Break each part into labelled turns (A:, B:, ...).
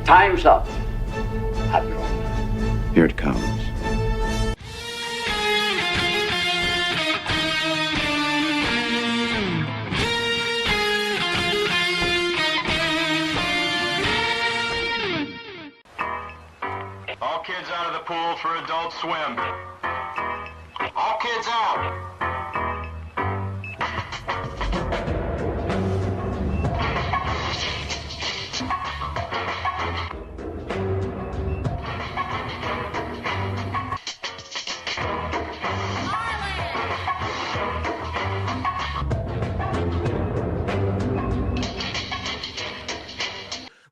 A: Time's up, Admiral.
B: Here it comes.
C: All kids out of the pool for adult swim. All kids out.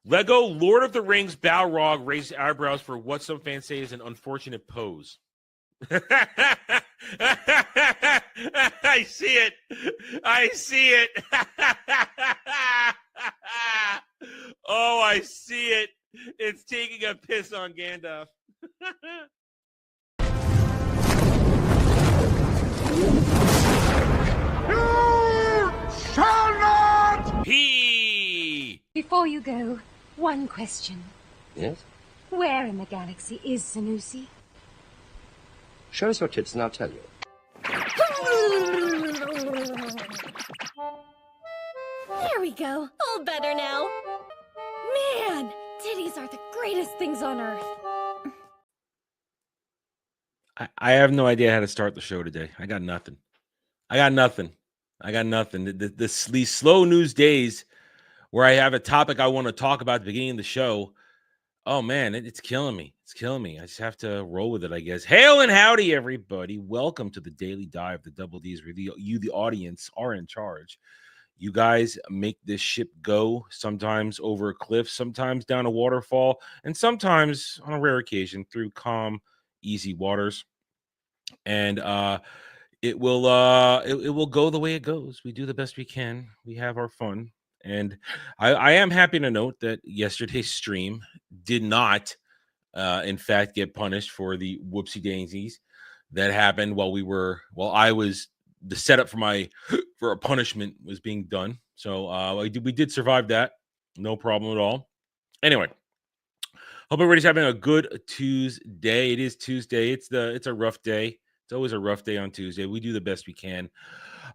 D: Lego Lord of the Rings Balrog raised eyebrows for what some fans say is an unfortunate pose. I see it. I see it. Oh, I see it. It's taking a piss on Gandalf.
C: You shall not!
D: He.
E: Before you go, one question.
F: Yes?
E: Where in the galaxy is Sanusi?
F: Show us your tits and I'll tell you.
G: There we go. All better now. Man, titties are the greatest things on Earth.
D: I have no idea how to start the show today. I got nothing. These slow news days where I have a topic I want to talk about at the beginning of the show. Oh, man, it's killing me. It's killing me. I just have to roll with it, I guess. Hail and howdy, everybody. Welcome to the Daily Dive, the Double D's, where you, the audience, are in charge. You guys make this ship go, sometimes over a cliff, sometimes down a waterfall, and sometimes, on a rare occasion, through calm, easy waters. And it will go the way it goes. We do the best we can. We have our fun. And I am happy to note that yesterday's stream did not, in fact, get punished for the whoopsie daisies that happened while the setup for a punishment was being done. So we did survive that. No problem at all. Anyway, hope everybody's having a good Tuesday. It is Tuesday. It's a rough day. It's always a rough day on Tuesday. We do the best we can.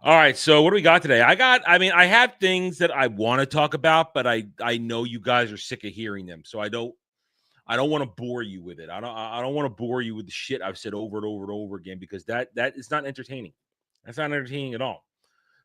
D: All right, so what do we got today? I have things that I want to talk about, but I know you guys are sick of hearing them, so I don't want to bore you with it. I don't want to bore you with the shit I've said over and over and over again, because that is not entertaining. That's not entertaining at all.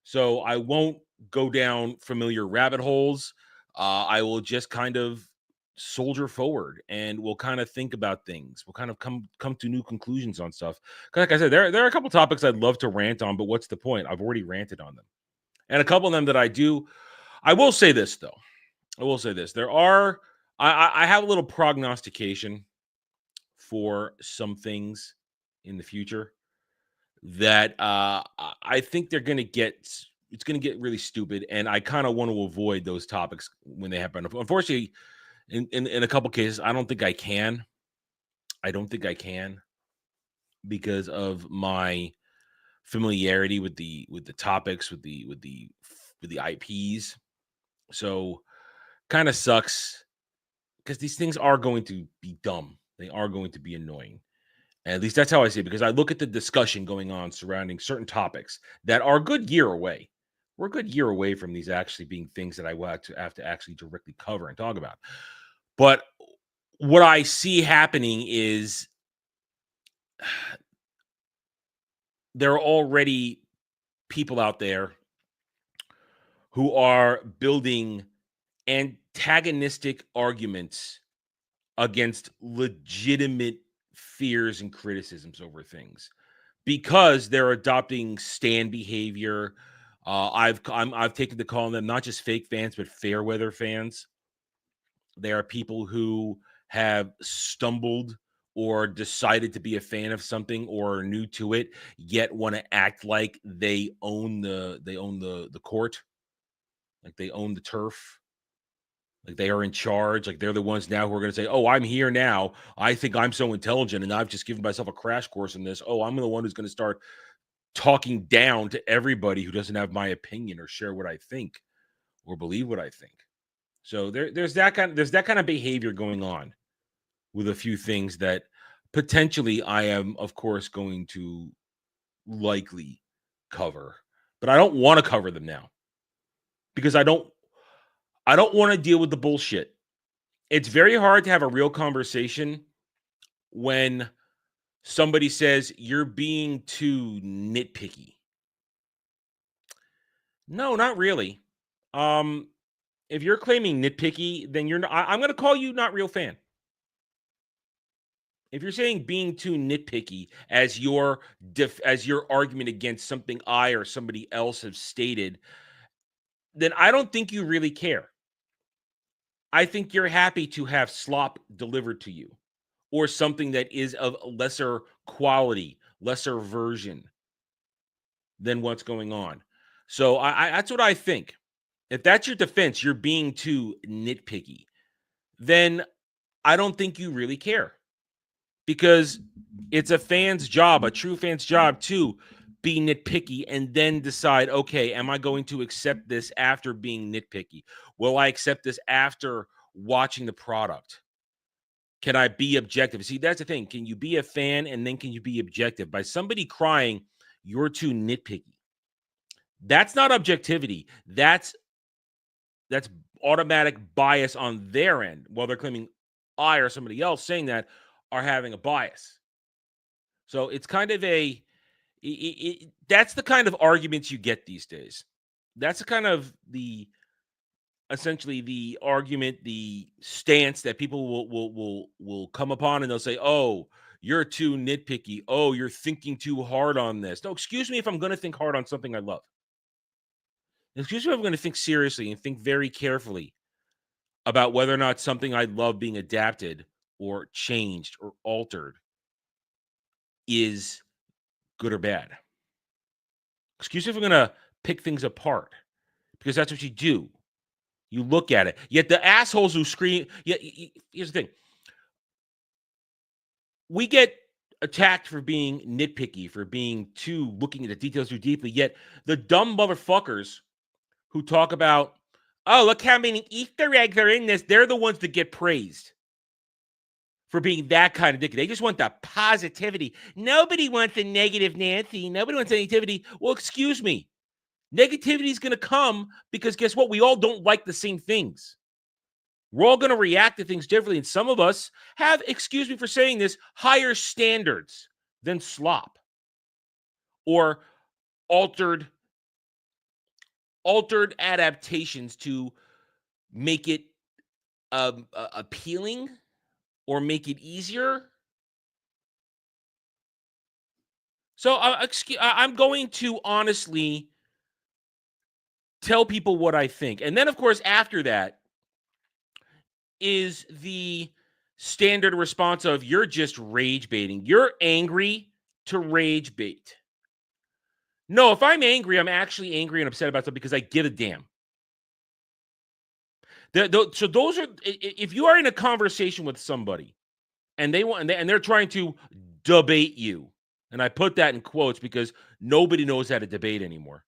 D: So I won't go down familiar rabbit holes. I will just kind of soldier forward, and we'll kind of think about things. We'll kind of come to new conclusions on stuff. Like I said, there are a couple topics I'd love to rant on, but what's the point? I've already ranted on them. And a couple of them that I will say this though. I have a little prognostication for some things in the future that I think it's going to get really stupid, and I kind of want to avoid those topics when they happen. Unfortunately, in a couple cases, I don't think I can. Because of my familiarity with the topics, with the IPs. So kind of sucks, because these things are going to be dumb. They are going to be annoying. And at least that's how I see it, because I look at the discussion going on surrounding certain topics that are a good year away. We're a good year away from these actually being things that I will have to actually directly cover and talk about. But what I see happening is there are already people out there who are building antagonistic arguments against legitimate fears and criticisms over things, because they're adopting stan behavior. I've taken to calling them not just fake fans, but fair weather fans. There are people who have stumbled or decided to be a fan of something or are new to it, yet want to act like they own the court, like they own the turf, like they are in charge, like they're the ones now who are going to say, "Oh, I'm here now. I think I'm so intelligent, and I've just given myself a crash course in this. Oh, I'm the one who's going to start talking down to everybody who doesn't have my opinion or share what I think or believe what I think." So there's that kind of behavior going on with a few things that potentially I am, of course, going to likely cover, but I don't want to cover them now because I don't want to deal with the bullshit. It's very hard to have a real conversation when somebody says you're being too nitpicky. No, not really. If you're claiming nitpicky, then you're not, I'm going to call you not real fan. If you're saying being too nitpicky as your argument against something I or somebody else have stated, then I don't think you really care. I think you're happy to have slop delivered to you or something that is of lesser quality, lesser version than what's going on. So I that's what I think. If that's your defense, you're being too nitpicky, then I don't think you really care. Because it's a fan's job, a true fan's job to be nitpicky and then decide, okay, am I going to accept this after being nitpicky? Will I accept this after watching the product? Can I be objective? See, that's the thing. Can you be a fan and then can you be objective? By somebody crying, you're too nitpicky. That's not objectivity. That's automatic bias on their end. While they're claiming I or somebody else saying that are having a bias. So it's kind of that's the kind of arguments you get these days. That's the kind of essentially the argument, the stance that people will come upon, and they'll say, "Oh, you're too nitpicky. Oh, you're thinking too hard on this." No, excuse me if I'm going to think hard on something I love. Excuse me if I'm going to think seriously and think very carefully about whether or not something I love being adapted or changed or altered is good or bad. Excuse me if I'm going to pick things apart, because that's what you do. You look at it. Yet the assholes who scream, here's the thing. We get attacked for being nitpicky, for being looking at the details too deeply, yet the dumb motherfuckers who talk about, oh, look how many Easter eggs are in this, they're the ones that get praised for being that kind of dick. They just want the positivity. Nobody wants the negative Nancy. Nobody wants negativity. Well, excuse me. Negativity is going to come because guess what? We all don't like the same things. We're all going to react to things differently. And some of us have, excuse me for saying this, higher standards than slop or altered adaptations to make it appealing or make it easier. So I'm going to honestly tell people what I think. And then, of course, after that is the standard response of you're just rage baiting. You're angry to rage bait. No, if I'm angry, I'm actually angry and upset about something because I give a damn. So those are, if you are in a conversation with somebody and they're trying to debate you, and I put that in quotes because nobody knows how to debate anymore.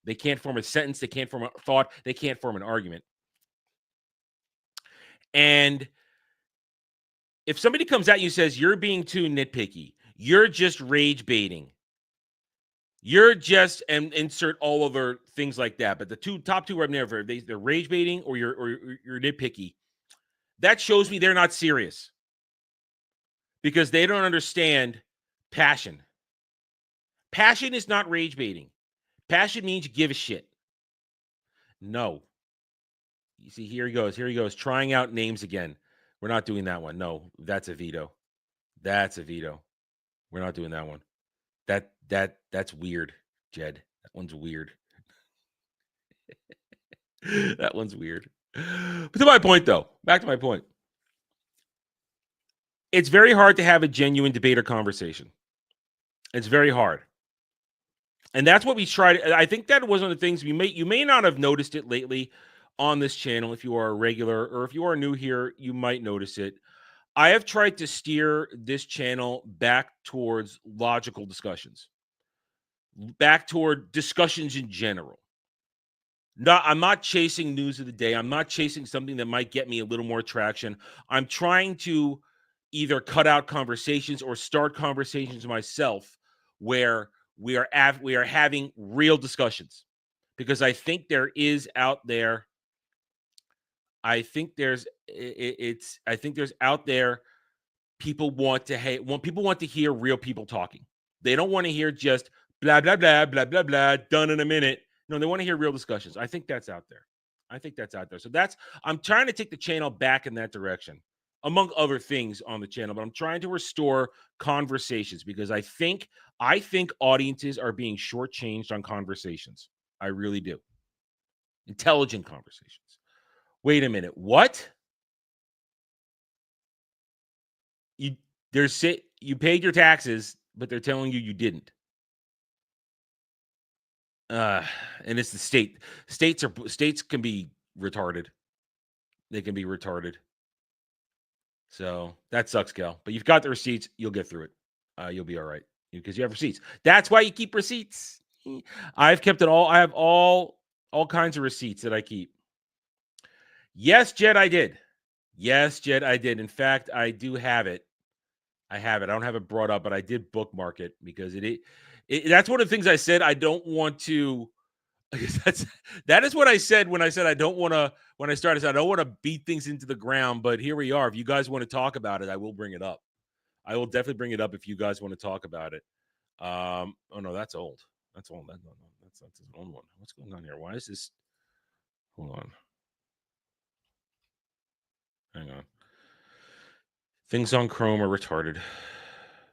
D: They can't form a sentence. They can't form a thought. They can't form an argument. And if somebody comes at you and says, you're being too nitpicky, you're just rage baiting, you're just, and insert all over things like that. But the top two right there, they're rage baiting or you're nitpicky. That shows me they're not serious because they don't understand passion. Passion is not rage baiting. Passion means you give a shit. No. You see, here he goes, trying out names again. We're not doing that one. No, that's a veto. That's a veto. We're not doing that one. That's weird, Jed. That one's weird. That one's weird. But to my point, though, back to my point. It's very hard to have a genuine debate or conversation. It's very hard. And that's what we tried. I think that was one of the things you may not have noticed it lately on this channel. If you are a regular or if you are new here, you might notice it. I have tried to steer this channel back towards logical discussions, back toward discussions in general, I'm not chasing news of the day. I'm not chasing something that might get me a little more traction. I'm trying to either cut out conversations or start conversations myself where we are having real discussions, because I think there is out there. I think there's out there. People want to hear real people talking. They don't want to hear just blah blah blah blah blah blah done in a minute. No, they want to hear real discussions. I think that's out there. So I'm trying to take the channel back in that direction, among other things on the channel. But I'm trying to restore conversations, because I think audiences are being shortchanged on conversations. I really do. Intelligent conversations. Wait a minute. What? You paid your taxes, but they're telling you didn't. And it's the state. States can be retarded. They can be retarded. So that sucks, Gal. But you've got the receipts. You'll get through it. You'll be all right because you have receipts. That's why you keep receipts. I've kept it all. I have all kinds of receipts that I keep. Yes, Jed, I did. In fact, I do have it. I don't have it brought up, but I did bookmark it because that's one of the things I said. I don't want to. I guess that is what I said when I said I don't want to. When I started, I don't want to beat things into the ground. But here we are. If you guys want to talk about it, I will bring it up. I will definitely bring it up if you guys want to talk about it. Oh no, that's old. That's old. That's an old one. What's going on here? Why is this? Hold on. Hang on. Things on Chrome are retarded.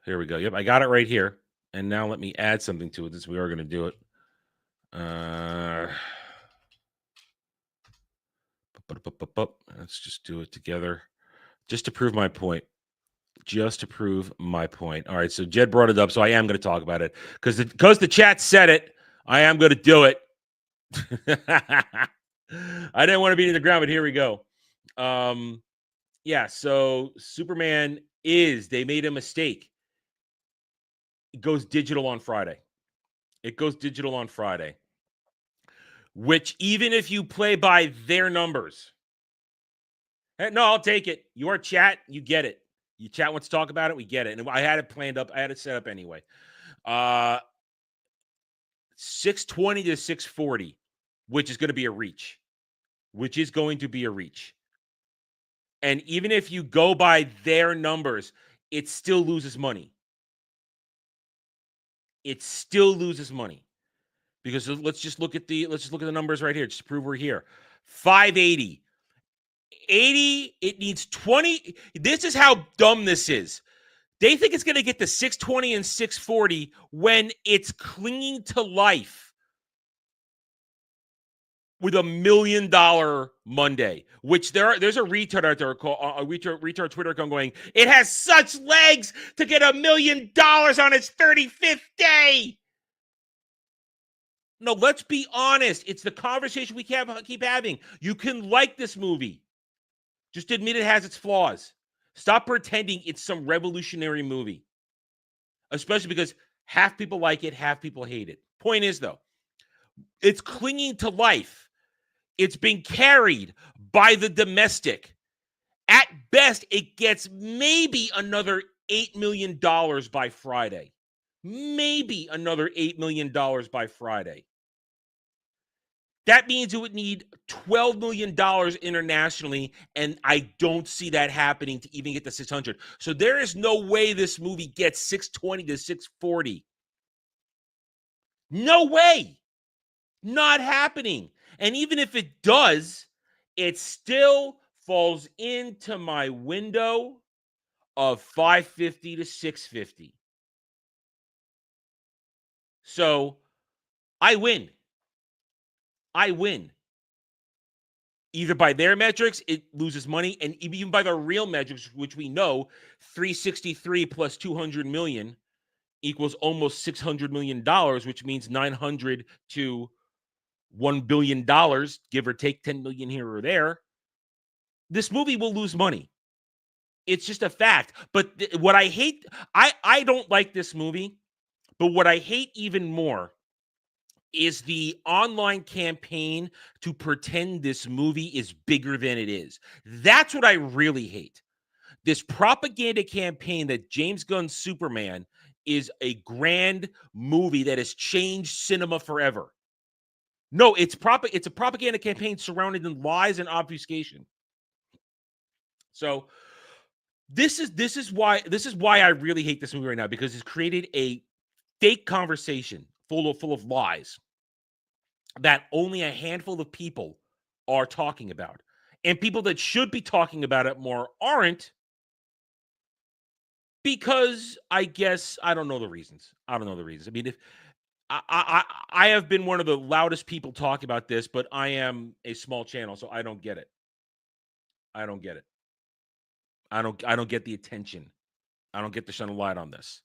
D: Here we go. Yep, I got it right here. And now let me add something to it, since we are going to do it. Let's just do it together. Just to prove my point. All right, so Jed brought it up, so I am going to talk about it. Because the chat said it, I am going to do it. I didn't want to beat in the ground, but here we go. Yeah, so Superman they made a mistake. It goes digital on Friday. Which, even if you play by their numbers, no, I'll take it. Your chat, you get it. Your chat wants to talk about it, we get it. And I had it planned up. I had it set up anyway. 620 to 640, which is going to be a reach. And even if you go by their numbers, it still loses money. Because let's just look at the numbers right here, just to prove we're here. 580. 80, it needs 20. This is how dumb this is. They think it's going to get to 620 and 640 when it's clinging to life with $1 million Monday, which there's a retard out there called a retard Twitter account going, it has such legs to get $1 million on its 35th day. No, let's be honest. It's the conversation we keep having. You can like this movie. Just admit it has its flaws. Stop pretending it's some revolutionary movie. Especially because half people like it, half people hate it. Point is, though, it's clinging to life. It's being carried by the domestic. At best, it gets maybe another $8 million by Friday. Maybe another $8 million by Friday. That means it would need $12 million internationally, and I don't see that happening to even get to 600. So there is no way this movie gets 620 to 640. No way. Not happening. And even if it does, it still falls into my window of 550 to 650. So I win. Either by their metrics, it loses money, and even by the real metrics, which we know, 363 plus 200 million equals almost $600 million, which means 900 to $1 billion, give or take 10 million here or there. This movie will lose money. It's just a fact. But what I hate, I don't like this movie, but what I hate even more is the online campaign to pretend this movie is bigger than it is. That's what I really hate. This propaganda campaign that James Gunn's Superman is a grand movie that has changed cinema forever. No, it's a propaganda campaign surrounded in lies and obfuscation. So this is why I really hate this movie right now, because it's created a fake conversation full of lies that only a handful of people are talking about. And people that should be talking about it more aren't, because I guess I don't know the reasons. I mean, if I have been one of the loudest people talking about this, but I am a small channel, so I don't get it. I don't get it. I don't get the attention. I don't get to shine a light on this.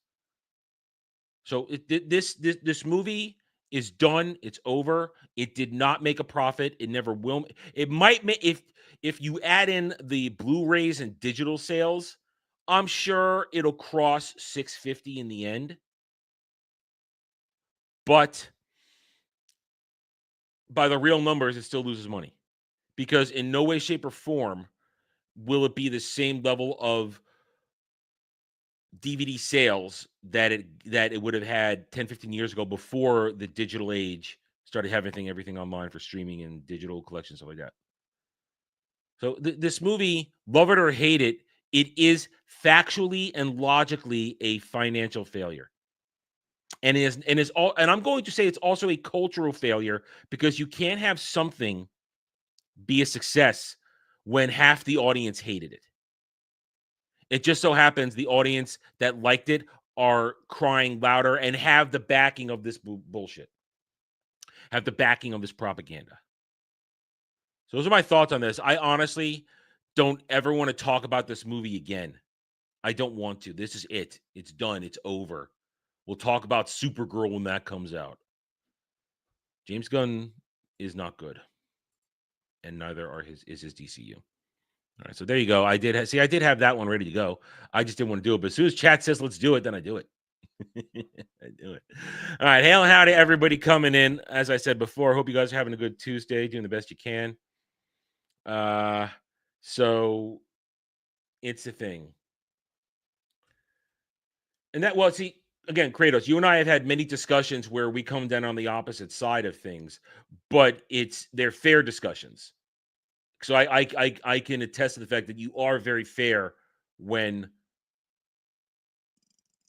D: So this movie is done. It's over. It did not make a profit. It never will. It might make, if you add in the Blu-rays and digital sales, I'm sure it'll cross 650 in the end. But by the real numbers, it still loses money, because in no way, shape, or form will it be the same level of DVD sales that it would have had 10, 15 years ago, before the digital age started having everything online for streaming and digital collections, stuff like that. So this movie, love it or hate it, it is factually and logically a financial failure. And I'm going to say it's also a cultural failure, because you can't have something be a success when half the audience hated it. It just so happens the audience that liked it are crying louder and have the backing of this bullshit, have the backing of this propaganda. So those are my thoughts on this. I honestly don't ever want to talk about this movie again. I don't want to. This is it. It's done. It's over. We'll talk about Supergirl when that comes out. James Gunn is not good, and neither is his DCU. All right, so there you go. I did have that one ready to go. I just didn't want to do it. But as soon as chat says let's do it, then I do it. I do it. All right, hail and howdy, everybody coming in. As I said before, hope you guys are having a good Tuesday, doing the best you can. So it's a thing. And that, well, see, again, Kratos, you and I have had many discussions where we come down on the opposite side of things, but they're fair discussions. So I can attest to the fact that you are very fair when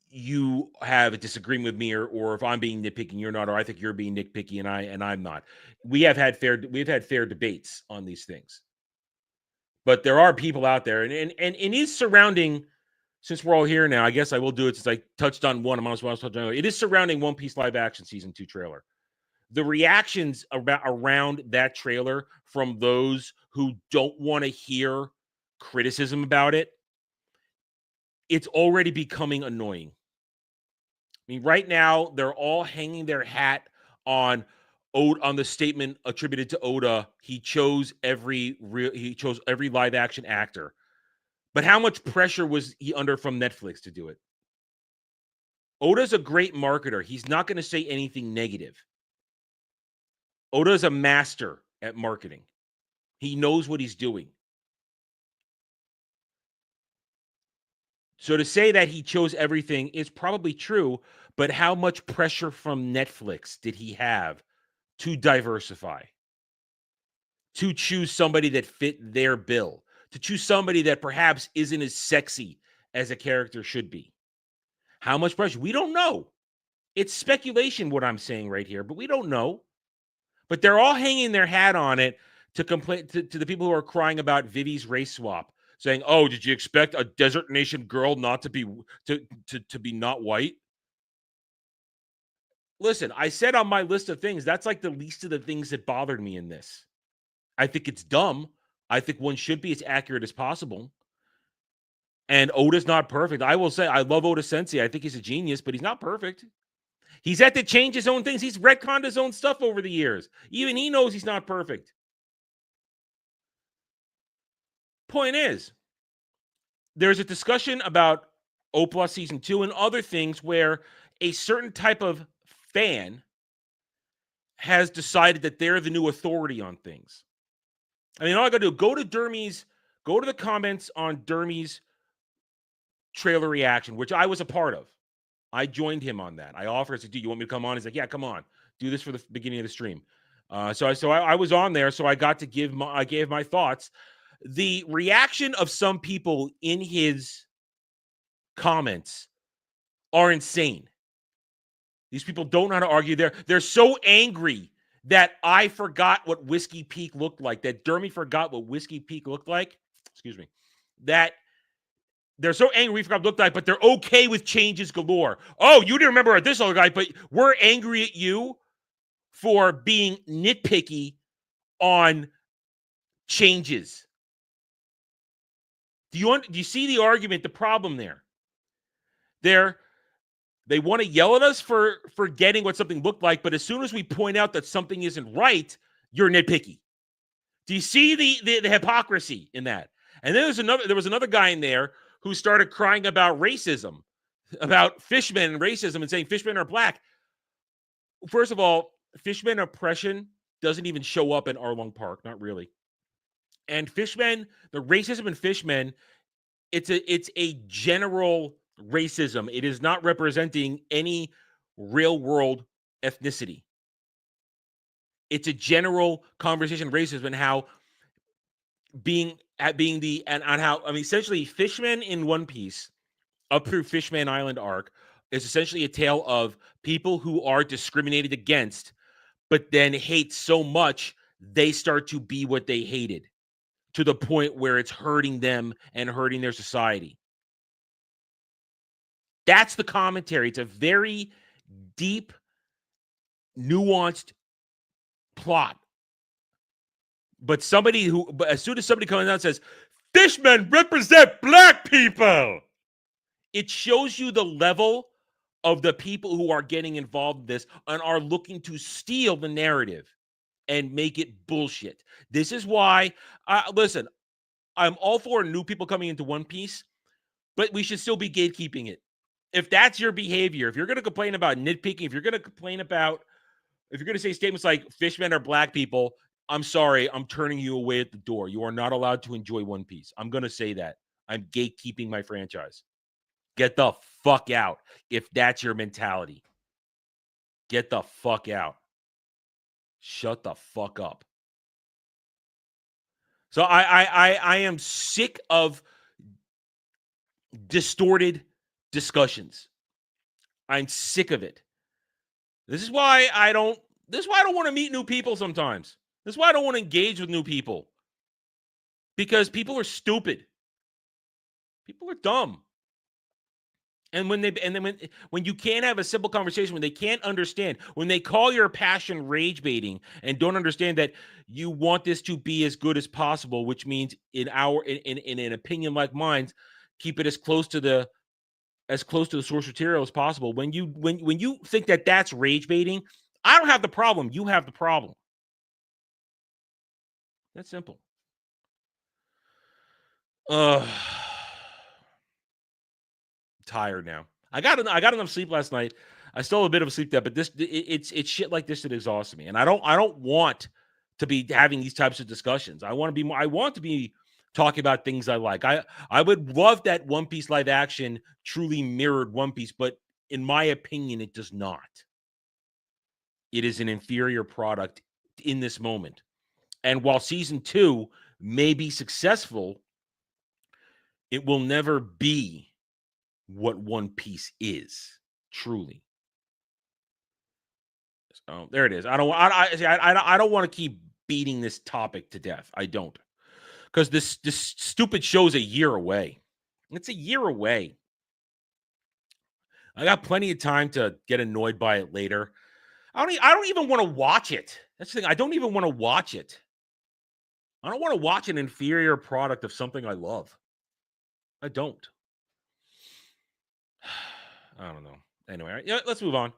D: you have a disagreement with me, or if I'm being nitpicky and you're not, or I think you're being nitpicky and I'm not. We've had fair debates on these things. But there are people out there, and it is surrounding, since we're all here now, I guess I will do it since I touched on one. It is surrounding One Piece live action season 2 trailer. The reactions around that trailer from those who don't want to hear criticism about it, it's already becoming annoying. I mean, right now they're all hanging their hat on the statement attributed to Oda. He chose every live action actor. But how much pressure was he under from Netflix to do it? Oda's a great marketer. He's not going to say anything negative. Oda's a master at marketing. He knows what he's doing. So to say that he chose everything is probably true, but how much pressure from Netflix did he have to diversify? To choose somebody that fit their bill? To choose somebody that perhaps isn't as sexy as a character should be? How much pressure? We don't know. It's speculation what I'm saying right here, but we don't know. But they're all hanging their hat on it to complain to the people who are crying about Vivi's race swap, saying, "Oh, did you expect a Desert Nation girl not to be not white?" Listen, I said on my list of things, that's like the least of the things that bothered me in this. I think it's dumb. I think one should be as accurate as possible. And Oda's not perfect. I will say I love Oda Sensei. I think he's a genius, but he's not perfect. He's had to change his own things. He's retconned his own stuff over the years. Even he knows he's not perfect. Point is, there's a discussion about O+ Season 2 and other things where a certain type of fan has decided that they're the new authority on things. I mean, all I got to do, go to the comments on Dermy's trailer reaction, which I was a part of. I joined him on that. I offered, I said, "Do you want me to come on?" He's like, "Yeah, come on. Do this for the beginning of the stream." So I was on there, so I got to gave my thoughts. The reaction of some people in his comments are insane. These people don't know how to argue. They're so angry that I forgot what Whiskey Peak looked like, that Dermy forgot what Whiskey Peak looked like. Excuse me. That they're so angry we forgot what it looked like, but they're okay with changes galore. Oh, you didn't remember this other guy, but we're angry at you for being nitpicky on changes. Do you see the argument, the problem there? They want to yell at us for forgetting what something looked like, but as soon as we point out that something isn't right, you're nitpicky. Do you see the hypocrisy in that? And then there was another guy in there who started crying about racism, about fishmen and racism, and saying fishmen are black. First of all, fishmen oppression doesn't even show up in Arlong Park, not really. And fishmen, the racism in fishmen, it's a general racism. It is not representing any real world ethnicity. It's a general conversation of racism and how essentially Fishman in One Piece up through Fishman Island arc is essentially a tale of people who are discriminated against, but then hate so much they start to be what they hated, to the point where it's hurting them and hurting their society. That's the commentary. It's a very deep, nuanced plot. But as soon as somebody comes out and says, "Fishmen represent black people," it shows you the level of the people who are getting involved in this and are looking to steal the narrative and make it bullshit. This is why, listen, I'm all for new people coming into One Piece, but we should still be gatekeeping it. If that's your behavior, if you're going to complain about nitpicking, if you're going to say statements like fishmen are black people, I'm sorry, I'm turning you away at the door. You are not allowed to enjoy One Piece. I'm going to say that. I'm gatekeeping my franchise. Get the fuck out if that's your mentality. Get the fuck out. Shut the fuck up. So I am sick of distorted discussions. I'm sick of it. This is why I don't want to meet new people sometimes. This is why I don't want to engage with new people. Because people are stupid. People are dumb. And when you can't have a simple conversation, when they can't understand, when they call your passion rage baiting and don't understand that you want this to be as good as possible, which means in an opinion like mine, keep it as close to the source material as possible. When you think that that's rage baiting, I don't have the problem. You have the problem. That's simple. Tired now. I got enough sleep last night. I still have a bit of a sleep debt, but it's shit like this that exhausts me, and I don't want to be having these types of discussions. I want to be talking about things I like. I would love that One Piece live action truly mirrored One Piece, but in my opinion, it does not. It is an inferior product in this moment, and while season 2 may be successful, it will never be what One Piece is truly. So there it is. I don't want to keep beating this topic to death. I don't, because this stupid show's a year away. It's a year away. I got plenty of time to get annoyed by it later. I don't even want to watch it. That's the thing. I don't even want to watch it. I don't want to watch an inferior product of something I love. I don't. I don't know. Anyway, let's move on.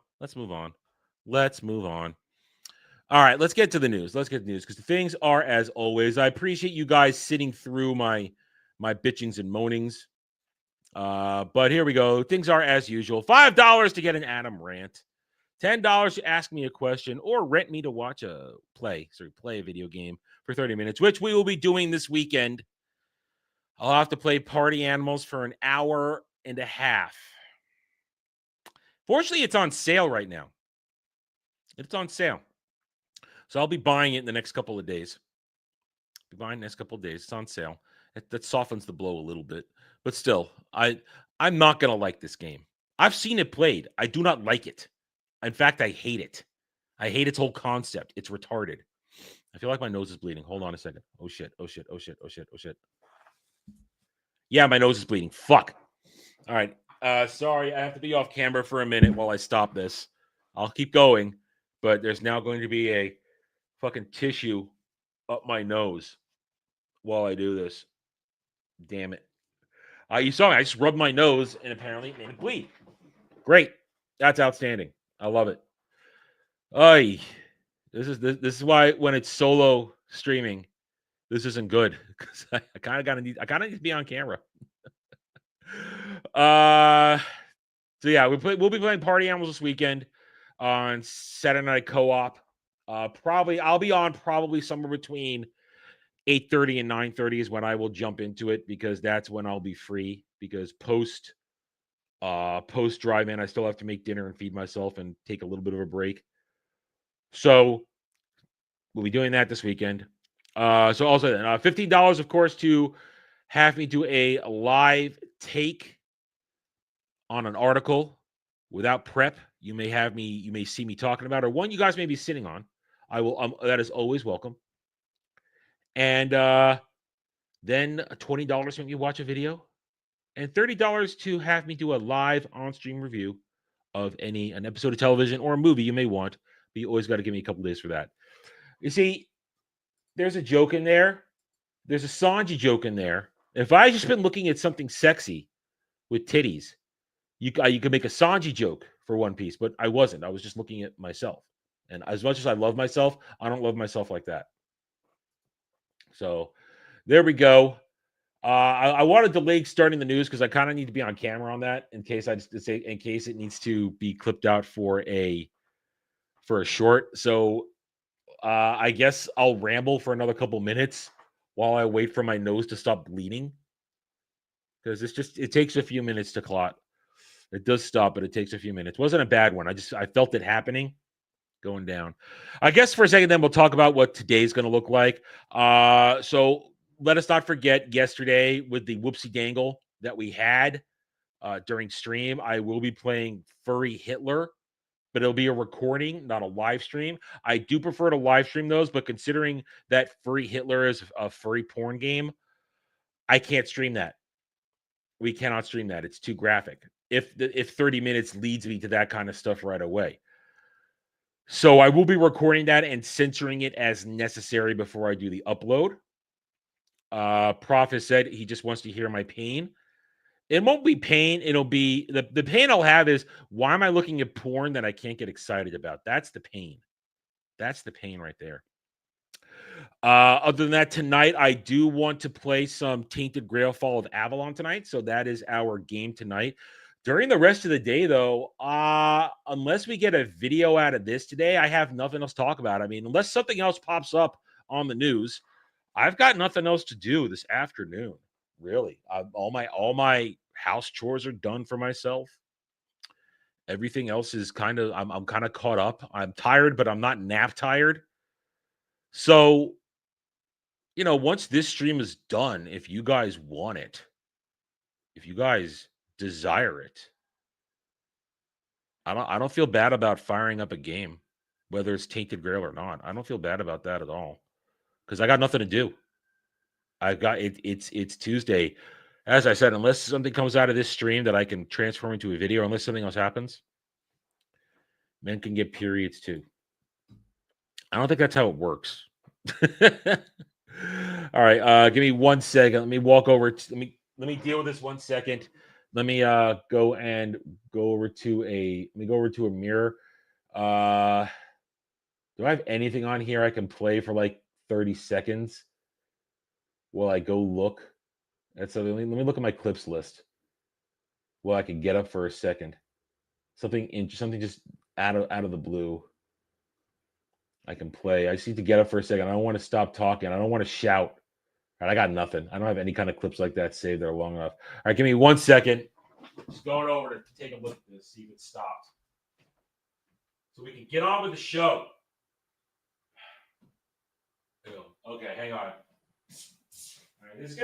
D: All right, let's get to the news. Because the things are as always. I appreciate you guys sitting through my bitchings and moanings. But here we go. Things are as usual. $5 to get an Adam rant. $10 to ask me a question or rent me to play a video game for 30 minutes, which we will be doing this weekend. I'll have to play Party Animals for an hour and a half. Fortunately, it's on sale right now. It's on sale. So I'll be buying it in the next couple of days. It's on sale. That softens the blow a little bit. But still, I'm not going to like this game. I've seen it played. I do not like it. In fact, I hate it. I hate its whole concept. It's retarded. I feel like my nose is bleeding. Hold on a second. Oh, shit. Yeah, my nose is bleeding. Fuck. All right. Sorry, I have to be off camera for a minute while I stop this. I'll keep going, but there's now going to be a fucking tissue up my nose while I do this. Damn it. You saw me. I just rubbed my nose, and apparently it made it bleed. Great. That's outstanding. I love it. This is why when it's solo streaming, this isn't good because I kind of need to be on camera. So yeah, we'll be playing Party Animals this weekend on Saturday Night Co-op. I'll be on probably somewhere between 8:30 and 9:30 is when I will jump into it because that's when I'll be free. Because post drive-in, I still have to make dinner and feed myself and take a little bit of a break. So we'll be doing that this weekend. So also $15, of course, to have me do a live take on an article without prep. You may see me talking about, or one you guys may be sitting on. I will. That is always welcome. And then $20 when you watch a video, and $30 to have me do a live on-stream review of an episode of television or a movie you may want. But you always got to give me a couple days for that. You see, there's a joke in there. There's a Sanji joke in there. If I just been looking at something sexy with titties, you could make a Sanji joke for One Piece, but I wasn't. I was just looking at myself. And as much as I love myself, I don't love myself like that. So there we go. I want to delay starting the news because I kind of need to be on camera on that in case it needs to be clipped out for a short. So I guess I'll ramble for another couple minutes while I wait for my nose to stop bleeding. Because it takes a few minutes to clot. It does stop, but it takes a few minutes. It wasn't a bad one. I felt it happening, going down. I guess for a second, then we'll talk about what today's going to look like. So let us not forget yesterday with the whoopsie dangle that we had during stream. I will be playing Furry Hitler, but it'll be a recording, not a live stream. I do prefer to live stream those, but considering that Furry Hitler is a furry porn game, I can't stream that. We cannot stream that. It's too graphic. If 30 minutes leads me to that kind of stuff right away. So I will be recording that and censoring it as necessary before I do the upload. Prof has said he just wants to hear my pain. It won't be pain. It'll be the pain I'll have is why am I looking at porn that I can't get excited about? That's the pain. That's the pain right there. Other than that, tonight I do want to play some Tainted Grail Fall of Avalon tonight. So that is our game tonight. During the rest of the day, though, unless we get a video out of this today, I have nothing else to talk about. I mean, unless something else pops up on the news, I've got nothing else to do this afternoon. Really, all my house chores are done for myself. Everything else is kind of I'm kind of caught up. I'm tired, but I'm not nap tired. So, once this stream is done, if you guys want it, if you guys desire it, I don't feel bad about firing up a game, whether it's Tainted Grail or not. I don't feel bad about that at all because I got nothing to do. I've got it. It's Tuesday. As I said, unless something comes out of this stream that I can transform into a video, unless something else happens, men can get periods too. I don't think that's how it works. All right, give me 1 second. Let me walk over. Let me deal with this 1 second. Let me go over to a mirror. Do I have anything on here I can play for like 30 seconds while I go look at something? Let me look at my clips list while I can get up for a second. Something just out of the blue. I can play. I just need to get up for a second. I don't want to stop talking. I don't want to shout. All right, I got nothing. I don't have any kind of clips like that saved there long enough. All right, give me 1 second. Just going over to take a look at this, see if it stopped. So we can get on with the show. Okay, hang on. All right, it's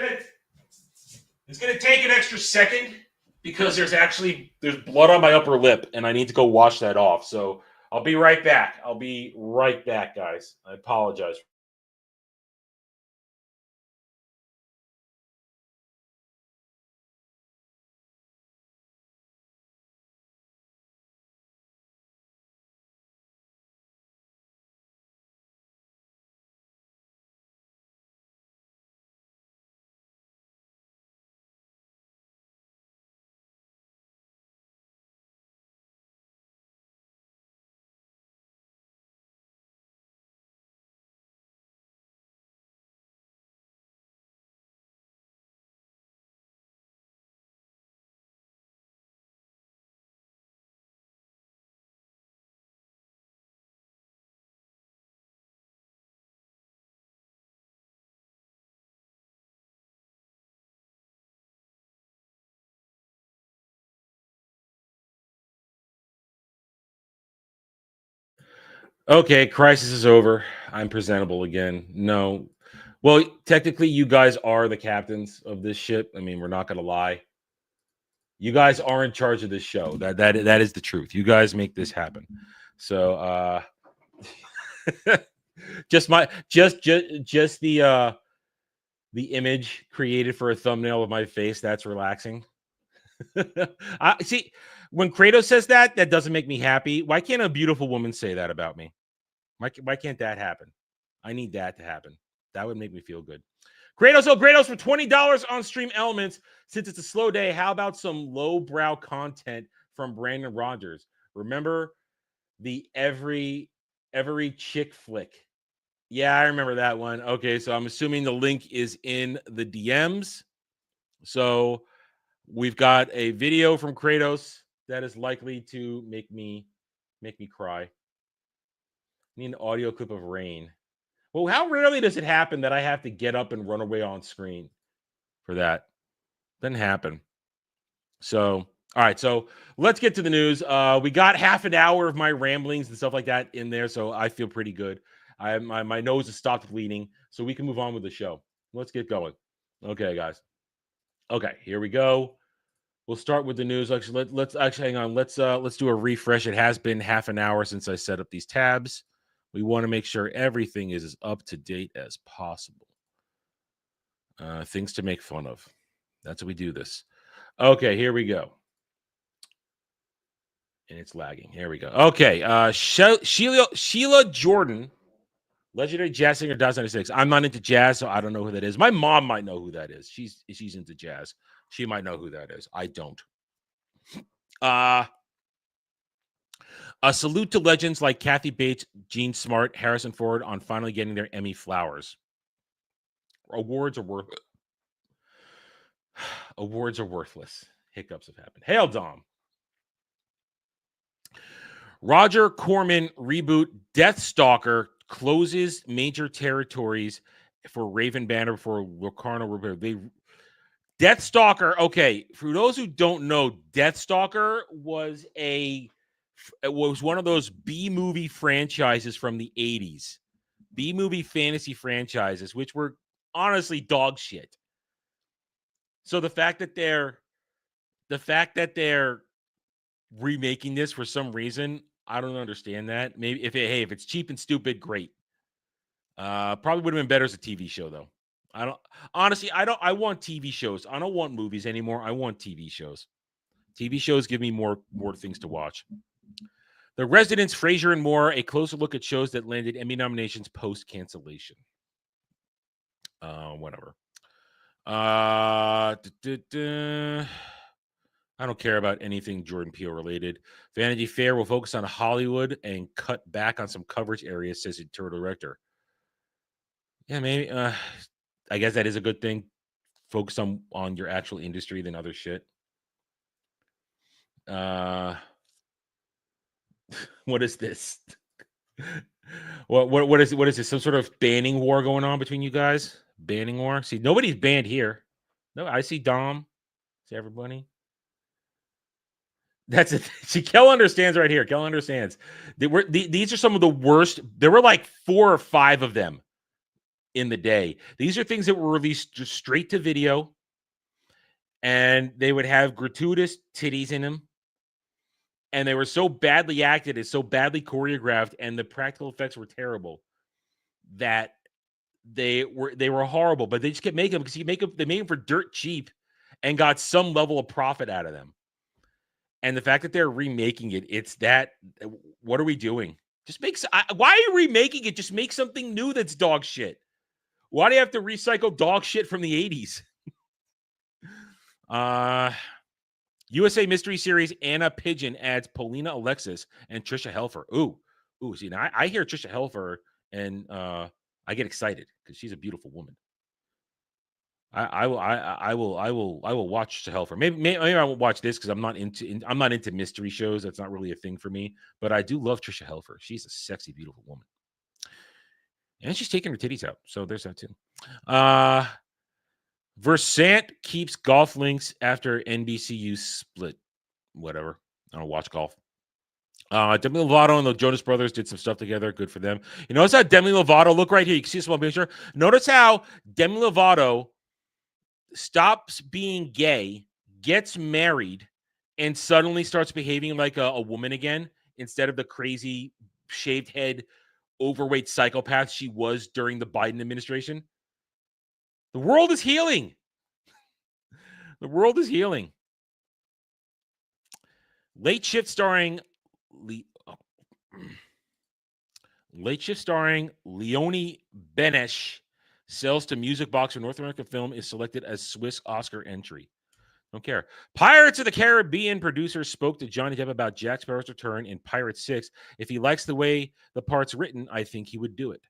D: gonna take an extra second because there's blood on my upper lip and I need to go wash that off. So I'll be right back. Guys. I apologize. Okay, crisis is over. I'm presentable again. No. Well, technically, you guys are the captains of this ship. I mean, we're not going to lie. You guys are in charge of this show. That is the truth. You guys make this happen. So, just the image created for a thumbnail of my face. That's relaxing. I see when Kratos says that doesn't make me happy. Why can't a beautiful woman say that about me? Why can't that happen? I need that to happen. That would make me feel good. Kratos for $20 on Stream Elements. Since it's a slow day, how about some lowbrow content from Brandon Rogers? Remember the every chick flick? Yeah, I remember that one. Okay, so I'm assuming the link is in the DMs. So we've got a video from Kratos that is likely to make me cry. I need an audio clip of rain. Well, how rarely does it happen that I have to get up and run away on screen for that? Doesn't happen. So, all right. So let's get to the news. We got half an hour of my ramblings and stuff like that in there, so I feel pretty good. My nose has stopped bleeding, so we can move on with the show. Let's get going. Okay, guys. Okay, here we go. We'll start with the news. Actually, let's hang on. Let's do a refresh. It has been half an hour since I set up these tabs. We want to make sure everything is as up to date as possible. Things to make fun of. That's how we do this. Okay, here we go. And it's lagging. Here we go. Okay, Sheila Jordan, legendary jazz singer, 1996. I'm not into jazz, so I don't know who that is. My mom might know who that is. She's into jazz. She might know who that is. I don't. A salute to legends like Kathy Bates, Gene Smart, Harrison Ford on finally getting their Emmy flowers. Awards are worthless. Hiccups have happened. Hail, Dom. Roger Corman reboot Deathstalker closes major territories for Raven Banner for Locarno Repair. Deathstalker, okay, for those who don't know, Deathstalker was one of those B-movie franchises from the 80s. B-movie fantasy franchises, which were honestly dog shit. So the fact that they're remaking this for some reason, I don't understand that. Maybe if it's cheap and stupid, great. Probably would have been better as a TV show though. I want TV shows. I don't want movies anymore. I want TV shows. TV shows give me more things to watch. The Residents, Frasier, and more, a closer look at shows that landed Emmy nominations post-cancellation. Whatever. I don't care about anything Jordan Peele related. Vanity Fair will focus on Hollywood and cut back on some coverage areas, says the director. Yeah, maybe. I guess that is a good thing. Focus on your actual industry than other shit. One What is this? What is this? Some sort of banning war going on between you guys? Banning war? See, nobody's banned here. No, I see Dom. See everybody. That's it. See, Kel understands right here. Kel understands. These are some of the worst. There were like 4 or 5 of them in the day. These are things that were released just straight to video, and they would have gratuitous titties in them. And they were so badly acted and so badly choreographed, and the practical effects were terrible that they were horrible. But they just kept making them because they made them for dirt cheap and got some level of profit out of them. And the fact that they're remaking it, it's that. What are we doing? Just why are you remaking it? Just make something new that's dog shit. Why do you have to recycle dog shit from the 80s? USA Mystery Series Anna Pigeon adds Polina Alexis and Trisha Helfer. Ooh. See, now I hear Trisha Helfer and I get excited because she's a beautiful woman. I will watch Trisha Helfer. Maybe I won't watch this because I'm not into mystery shows. That's not really a thing for me. But I do love Trisha Helfer. She's a sexy, beautiful woman, and she's taking her titties out. So there's that too. Versant keeps golf links after NBCU split. Whatever. I don't watch golf. Demi Lovato and the Jonas Brothers did some stuff together. Good for them. You notice how Demi Lovato, look right here. You can see a small picture. Notice how Demi Lovato stops being gay, gets married, and suddenly starts behaving like a woman again instead of the crazy shaved head, overweight psychopath she was during the Biden administration. The world is healing. The world is healing. Late Shift starring Leonie Benesch sells to Music Box for North American Film is selected as Swiss Oscar entry. Don't care. Pirates of the Caribbean producers spoke to Johnny Depp about Jack Sparrow's return in Pirates 6. If he likes the way the part's written, I think he would do it.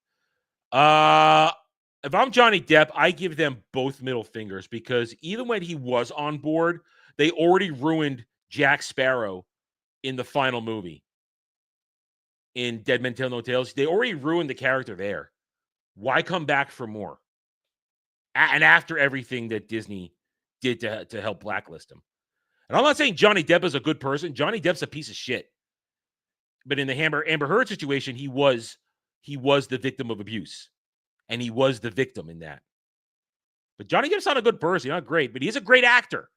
D: If I'm Johnny Depp, I give them both middle fingers because even when he was on board, they already ruined Jack Sparrow in the final movie. In Dead Men Tell No Tales, they already ruined the character there. Why come back for more? And after everything that Disney did to help blacklist him. And I'm not saying Johnny Depp is a good person. Johnny Depp's a piece of shit. But in the Amber Heard situation, he was the victim of abuse. And he was the victim in that. But Johnny Depp's not a good person. Not great, but he's a great actor.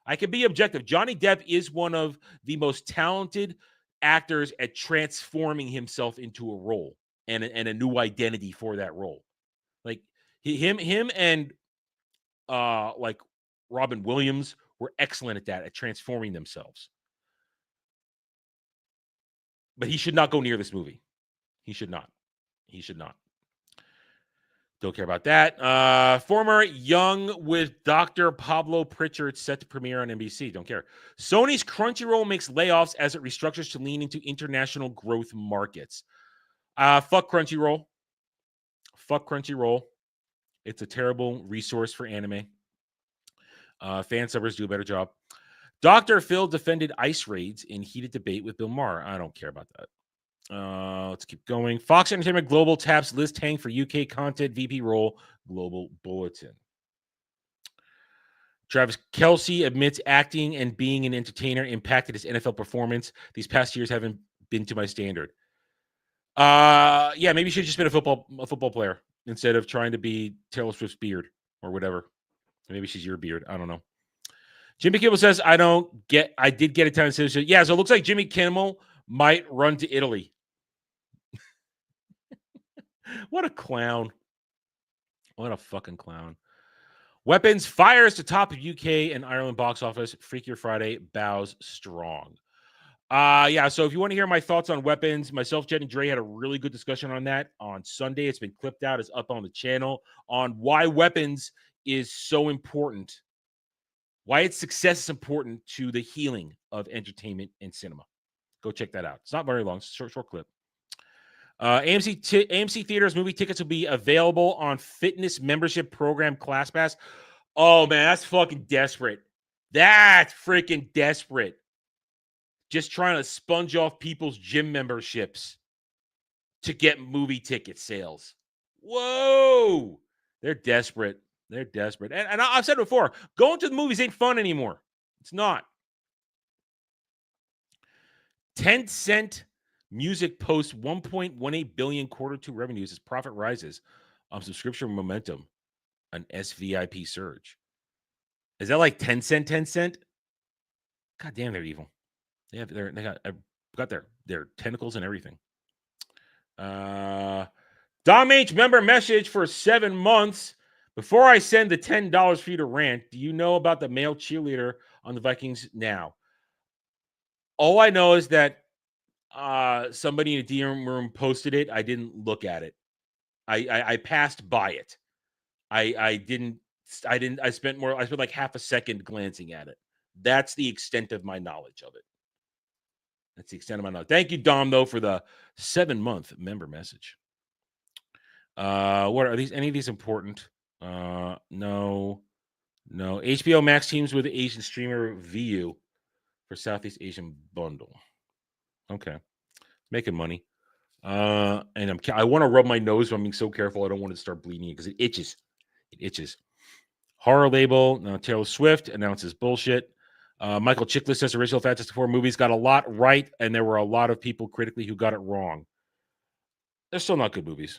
D: I can be objective. Johnny Depp is one of the most talented actors at transforming himself into a role and a new identity for that role. Like him and like Robin Williams were excellent at that, at transforming themselves. But he should not go near this movie. He should not. Don't care about that. Former Young with Dr. Pablo Pritchard set to premiere on NBC. Don't care. Sony's Crunchyroll makes layoffs as it restructures to lean into international growth markets. Fuck Crunchyroll. It's a terrible resource for anime. Fan subbers do a better job. Dr. Phil defended ICE raids in heated debate with Bill Maher. I don't care about that. Let's keep going. Fox Entertainment Global taps Liz Tang for UK content VP role. Global Bulletin. Travis Kelce admits acting and being an entertainer impacted his NFL performance. These past years haven't been to my standard. Yeah, maybe you should have just been a football player instead of trying to be Taylor Swift's beard or whatever. Maybe she's your beard. I don't know. Jimmy Kimmel says, I did get a ton of citizenship. Yeah, so it looks like Jimmy Kimmel might run to Italy. What a clown. What a fucking clown. Weapons fires to top of UK and Ireland box office. Freakier Friday bows strong. Yeah, so if you want to hear my thoughts on Weapons, myself, Jed, and Dre had a really good discussion on that on Sunday. It's been clipped out. It's up on the channel on why Weapons is so important. Why its success is important to the healing of entertainment and cinema. Go check that out. It's not very long. It's a short clip. AMC Theaters movie tickets will be available on fitness membership program ClassPass. Oh, man, that's fucking desperate. That's freaking desperate. just trying to sponge off people's gym memberships to get movie ticket sales. Whoa! They're desperate. They're desperate. And I've said it before, going to the movies ain't fun anymore. It's not. Tencent Music posts 1.18 billion Q2 revenues as profit rises on subscription momentum, an SVIP surge. Is that like Tencent? God damn, they're evil. They got their tentacles and everything. Dom H member message for 7 months. Before I send the $10 for you to rant, do you know about the male cheerleader on the Vikings now? All I know is that somebody in a DM room posted it. I didn't look at it. I passed by it. I spent like half a second glancing at it. That's the extent of my knowledge of it. That's the extent of my knowledge. Thank you, Dom, though, for the 7-month member message. What are these? Any of these important? No. HBO Max teams with Asian streamer VU for Southeast Asian bundle. Okay, making money. And I want to rub my nose, but I'm being so careful. I don't want it to start bleeding because it itches. It itches. Horror label. Now Taylor Swift announces bullshit. Michael Chiklis says original Fantastic Four movies got a lot right, and there were a lot of people critically who got it wrong. They're still not good movies.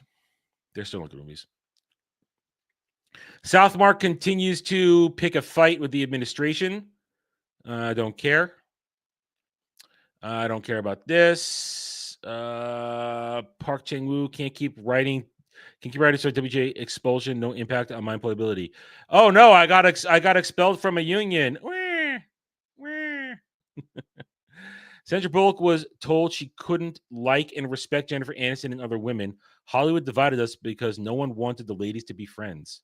D: Southmark continues to pick a fight with the administration. I don't care. I don't care about this. Park Chang-woo can't keep writing so WJ expulsion, no impact on my employability. Oh no, I got expelled from a union. Sandra Bullock was told she couldn't like and respect Jennifer Aniston and other women. Hollywood divided us because no one wanted the ladies to be friends.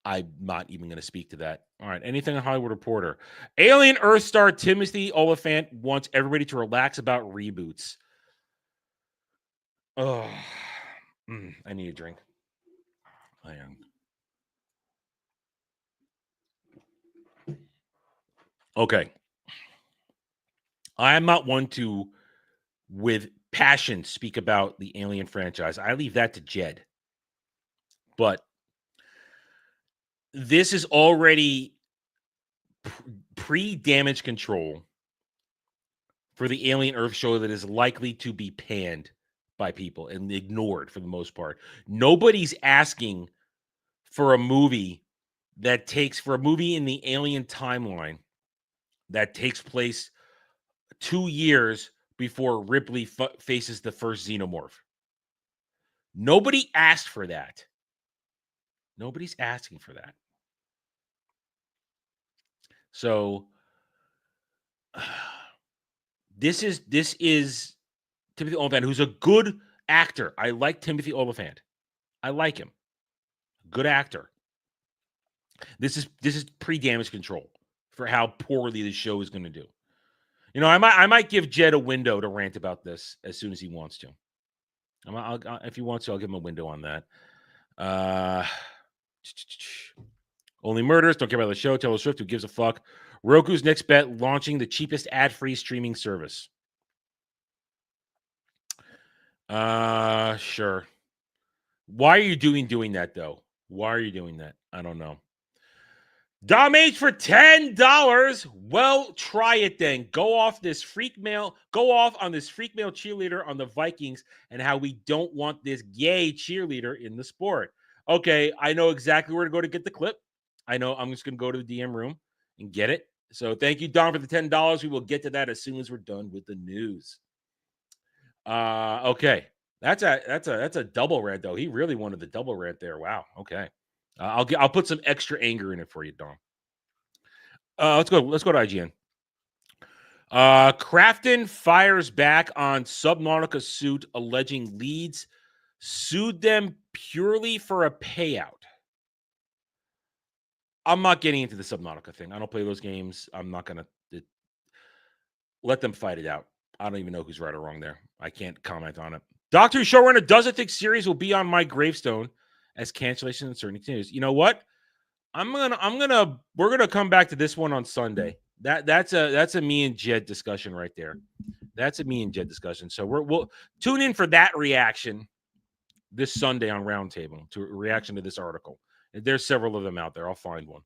D: I'm not even going to speak to that. All right. Anything on Hollywood Reporter? Alien Earth star Timothy Olyphant wants everybody to relax about reboots. Oh, I need a drink. I am. Okay. I am not one to, with passion, speak about the Alien franchise. I leave that to Jed. But this is already pre-damage control for the Alien Earth show that is likely to be panned by people and ignored for the most part. Nobody's asking for a movie in the Alien timeline that takes place 2 years before Ripley faces the first xenomorph. Nobody asked for that. Nobody's asking for that. So this is Timothy Olyphant, who's a good actor. I like Timothy Olyphant. I like him. Good actor. This is pre-damage control for how poorly the show is going to do. You know, I might give Jed a window to rant about this as soon as he wants to. If he wants to, I'll give him a window on that. Only murders. Don't care about the show. Taylor Swift. Who gives a fuck? Roku's next bet: launching the cheapest ad-free streaming service. Sure. Why are you doing that though? Why are you doing that? I don't know. Dom H for $10. Well, try it then. Go off on this freak male cheerleader on the Vikings and how we don't want this gay cheerleader in the sport. Okay, I know exactly where to go to get the clip. I know I'm just going to go to the DM room and get it. So thank you, Dom, for the $10. We will get to that as soon as we're done with the news. Okay. That's a double rant though. He really wanted the double rant there. Wow. Okay. I'll put some extra anger in it for you, Dom. Let's go to IGN. Crafton fires back on Subnautica suit alleging Leeds sued them purely for a payout. I'm not getting into the Subnautica thing. I don't play those games. I'm not going to let them fight it out. I don't even know who's right or wrong there. I can't comment on it. Doctor Who showrunner doesn't think series will be on my gravestone as cancellation uncertainty continues. You know what? We're gonna come back to this one on Sunday. That's a me and Jed discussion right there. That's a me and Jed discussion. So we'll tune in for that reaction this Sunday on Roundtable to reaction to this article. There's several of them out there. I'll find one.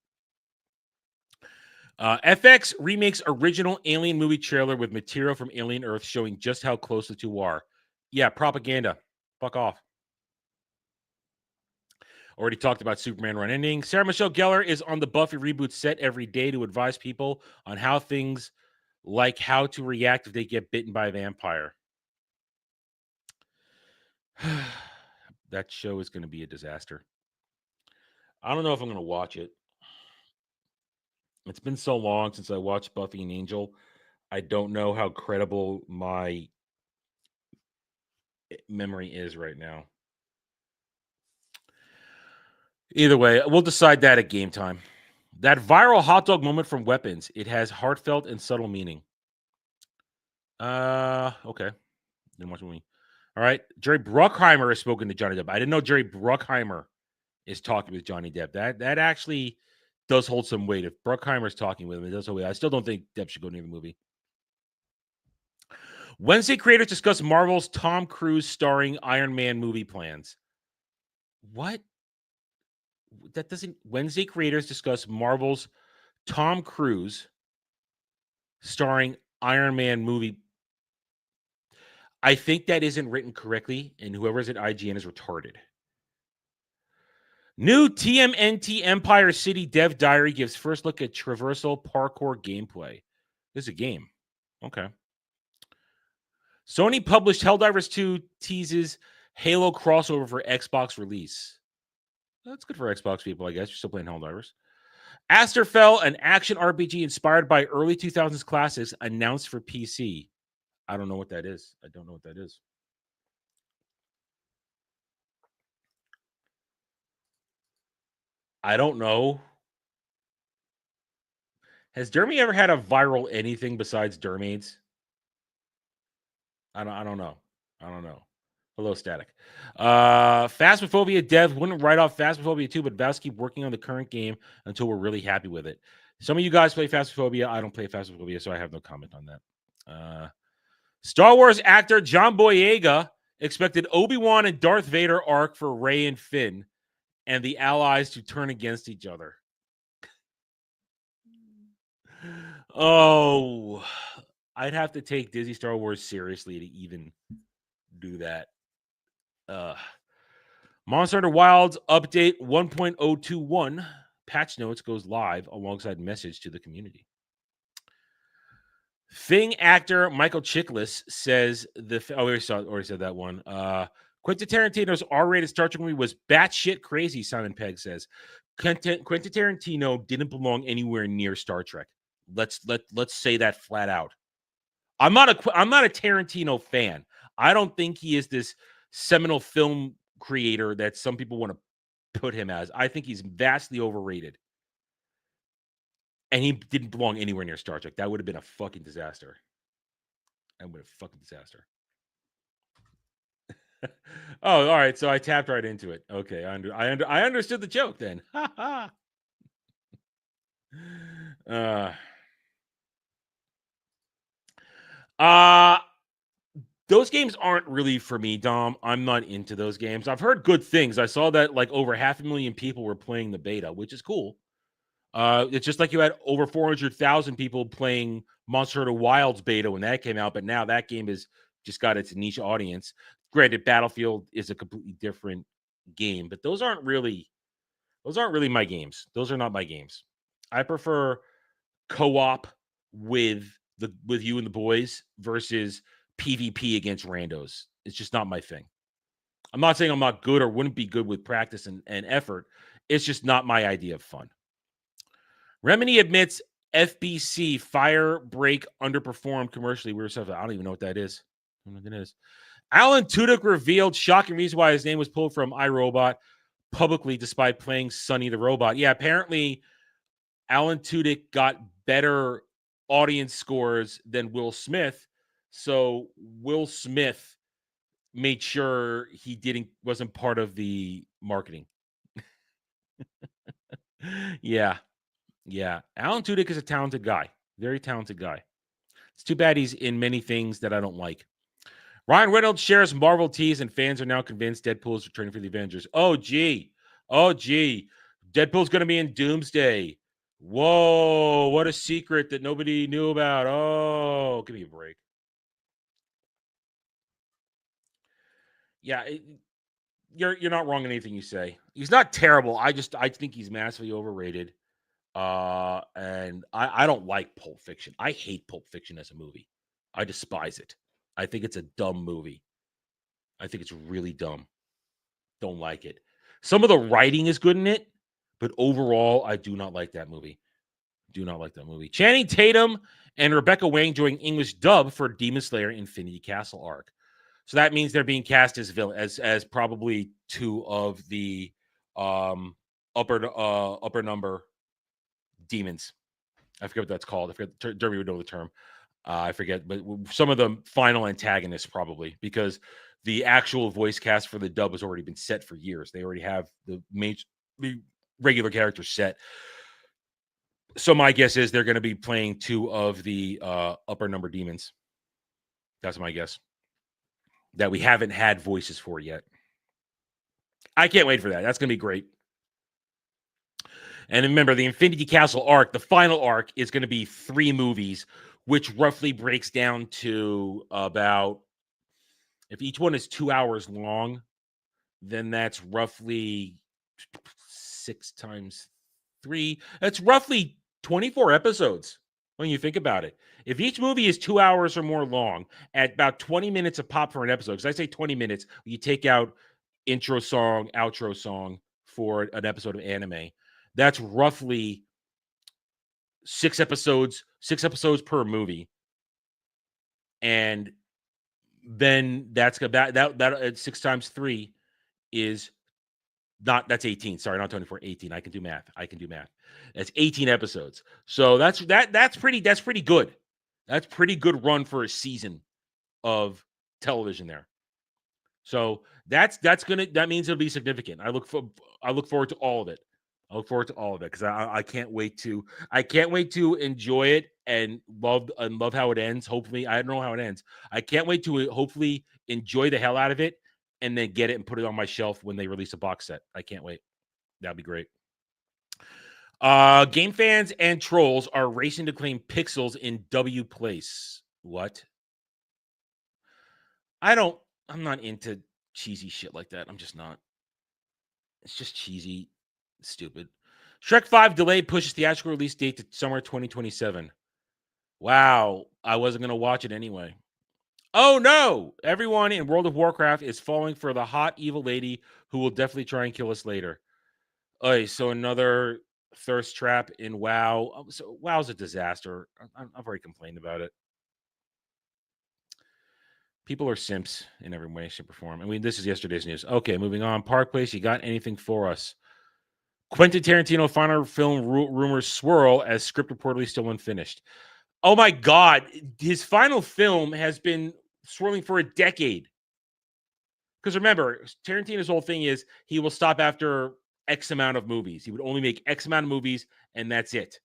D: FX remakes original Alien movie trailer with material from Alien Earth showing just how close the two are. Yeah, propaganda. Fuck off. Already talked about Superman run ending. Sarah Michelle Gellar is on the Buffy reboot set every day to advise people on how things like how to react if they get bitten by a vampire. That show is going to be a disaster. I don't know if I'm going to watch it. It's been so long since I watched Buffy and Angel. I don't know how credible my memory is right now. Either way, we'll decide that at game time. That viral hot dog moment from Weapons, it has heartfelt and subtle meaning. Okay. Didn't watch the movie. All right. Jerry Bruckheimer has spoken to Johnny Depp. I didn't know Jerry Bruckheimer is talking with Johnny Depp. That actually does hold some weight. If Bruckheimer is talking with him, it does hold weight. I still don't think Depp should go near the movie. Wednesday creators discuss Marvel's Tom Cruise starring Iron Man movie plans. What? That doesn't. Wednesday creators discuss Marvel's Tom Cruise starring Iron Man movie. I think that isn't written correctly, and whoever's at IGN is retarded. New TMNT Empire City Dev Diary gives first look at traversal parkour gameplay. This is a game. Okay. Sony published Helldivers 2 teases Halo crossover for Xbox release. That's good for Xbox people, I guess. You're still playing Helldivers. Asterfell, an action RPG inspired by early 2000s classics, announced for PC. I don't know what that is. I don't know what that is. I don't know. Has Dermy ever had a viral anything besides Dermaids? I don't know. I don't know. Hello, Static. Phasmophobia dev wouldn't write off Phasmophobia 2, but vows keep working on the current game until we're really happy with it. Some of you guys play Phasmophobia. I don't play Phasmophobia, so I have no comment on that. Star Wars actor John Boyega expected Obi-Wan and Darth Vader arc for Rey and Finn and the allies to turn against each other. Oh, I'd have to take Disney Star Wars seriously to even do that. Monster Hunter Wilds update 1.021 patch notes goes live alongside message to the community. Thing actor Michael Chiklis says already said that one. Quentin Tarantino's R-rated Star Trek movie was batshit crazy. Simon Pegg says Quentin Tarantino didn't belong anywhere near Star Trek. Let's say that flat out. I'm not a Tarantino fan. I don't think he is this seminal film creator that some people want to put him as. I think he's vastly overrated. And he didn't belong anywhere near Star Trek. That would have been a fucking disaster. Oh, all right. So I tapped right into it. Okay, I understood the joke then. Those games aren't really for me, Dom. I'm not into those games. I've heard good things. I saw that like over 500,000 people were playing the beta, which is cool. It's just like you had over 400,000 people playing Monster Hunter Wilds beta when that came out, but now that game has just got its niche audience. Granted, Battlefield is a completely different game, but those aren't really my games. Those are not my games. I prefer co-op with you and the boys versus PvP against randos. It's just not my thing. I'm not saying I'm not good or wouldn't be good with practice and effort. It's just not my idea of fun. Remedy admits FBC Fire Break underperformed commercially. I don't even know what that is. I don't know what that is. Alan Tudyk revealed shocking reason why his name was pulled from iRobot publicly despite playing Sonny the Robot. Yeah, apparently Alan Tudyk got better audience scores than Will Smith. So Will Smith made sure he wasn't part of the marketing. Yeah. Alan Tudyk is a talented guy. Very talented guy. It's too bad he's in many things that I don't like. Ryan Reynolds shares Marvel tease, and fans are now convinced Deadpool is returning for the Avengers. Oh, gee. Deadpool's going to be in Doomsday. Whoa, what a secret that nobody knew about. Oh, give me a break. Yeah, you're not wrong in anything you say. He's not terrible. I think he's massively overrated. And I don't like Pulp Fiction. I hate Pulp Fiction as a movie. I despise it. I think it's a dumb movie. I think it's really dumb. Don't like it. Some of the writing is good in it, but overall, I do not like that movie. Do not like that movie. Channing Tatum and Rebecca Wang join English dub for Demon Slayer Infinity Castle arc. So that means they're being cast as villain, as probably two of the upper number demons. I forget what that's called. I forget. Derby would know the term. I forget, but some of the final antagonists probably, because the actual voice cast for the dub has already been set for years. They already have the regular characters set. So my guess is they're going to be playing two of the upper number demons. That's my guess. That we haven't had voices for yet. I can't wait for that. That's going to be great. And remember, the Infinity Castle arc, the final arc, is going to be 3 movies, which roughly breaks down to about, if each one is 2 hours long, then that's roughly 6 times 3. That's roughly 24 episodes when you think about it. If each movie is 2 hours or more long, at about 20 minutes a pop for an episode, because I say 20 minutes, you take out intro song, outro song for an episode of anime, that's roughly 6 episodes per movie. And then that's that 6 times 3 is that's 18. Sorry, not 24, 18. I can do math. That's 18 episodes. So that's pretty good. That's pretty good run for a season of television there. So that means it'll be significant. I look forward to all of it. Because I can't wait to enjoy it and love how it ends. Hopefully, I don't know how it ends. I can't wait to hopefully enjoy the hell out of it and then get it and put it on my shelf when they release a box set. I can't wait. That'd be great. Game fans and trolls are racing to claim pixels in W place. What? I'm not into cheesy shit like that. I'm just not. It's just cheesy, stupid. Shrek 5 delay pushes theatrical release date to summer 2027. Wow. I wasn't going to watch it anyway. Oh no! Everyone in World of Warcraft is falling for the hot evil lady who will definitely try and kill us later. So another thirst trap in WoW. So WoW's a disaster. I've already complained about it. People are simps in every way, shape, or form. I mean, this is yesterday's news. Okay, moving on. Park Place, you got anything for us? Quentin Tarantino final film rumors swirl as script reportedly still unfinished. Oh my God. His final film has been swirling for a decade. Because remember, Tarantino's whole thing is he will stop after X amount of movies. He would only make X amount of movies, and that's it.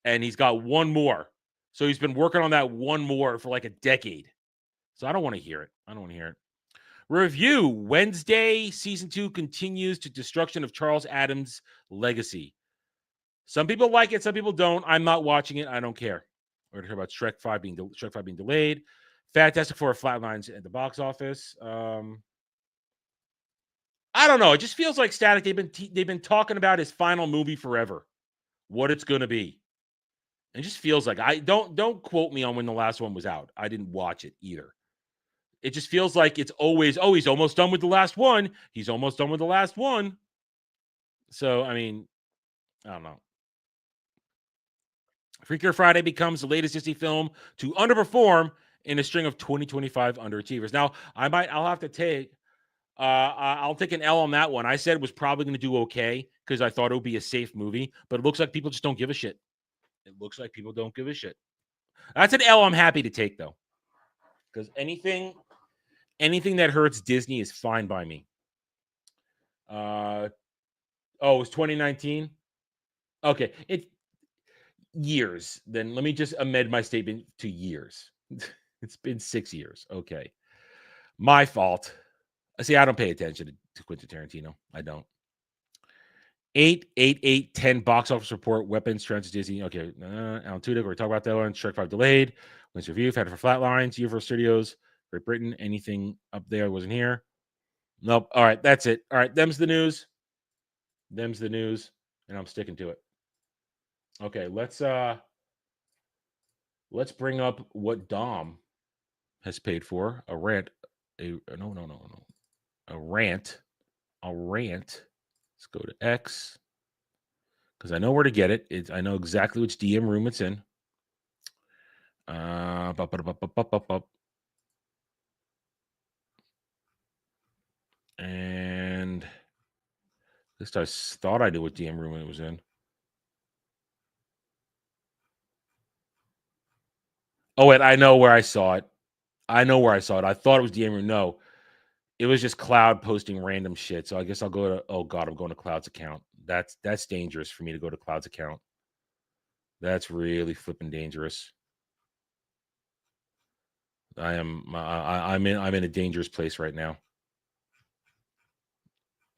D: And he's got one more. So he's been working on that one more for like a decade. So I don't want to hear it. Review. Wednesday, season 2 continues to destruction of Charles Adams' legacy. Some people like it, some people don't. I'm not watching it. I don't care. We're going to hear about Shrek 5 being delayed. Fantastic Four flatlines at the box office. I don't know. It just feels like static. They've been talking about his final movie forever, what it's going to be. It just feels like don't quote me on when the last one was out. I didn't watch it either. It just feels like it's always, he's almost done with the last one. He's almost done with the last one. So, I mean, I don't know. Freakier Friday becomes the latest Disney film to underperform in a string of 2025 underachievers. Now, I'll take an L on that one. I said it was probably going to do okay because I thought it would be a safe movie, but it looks like people just don't give a shit. That's an L I'm happy to take, though, because anything that hurts Disney is fine by me. It was 2019. Okay, years, then let me just amend my statement to years. It's been 6 years. Okay. My fault. See, I don't pay attention to Quentin Tarantino. I don't. 8/8/8/10 box office report. Weapons, Trans Disney. Okay. Alan Tudyk. We're talking about that one. Shrek 5 delayed. Wins review. Had for Flatlines. Universal Studios. Great Britain. Anything up there wasn't here. Nope. All right. That's it. All right. Them's the news. Them's the news. And I'm sticking to it. Okay. Let's bring up what Dom has paid for. A rant. No. A rant. Let's go to X because I know where to get it. I know exactly which DM room it's in. And at least I thought I knew what DM room it was in. Oh, wait, I know where I saw it. I thought it was DM room. No, it was just Cloud posting random shit. So I guess I'll go to, oh God, I'm going to Cloud's account. That's dangerous for me to go to Cloud's account. That's really flipping dangerous. I'm in a dangerous place right now.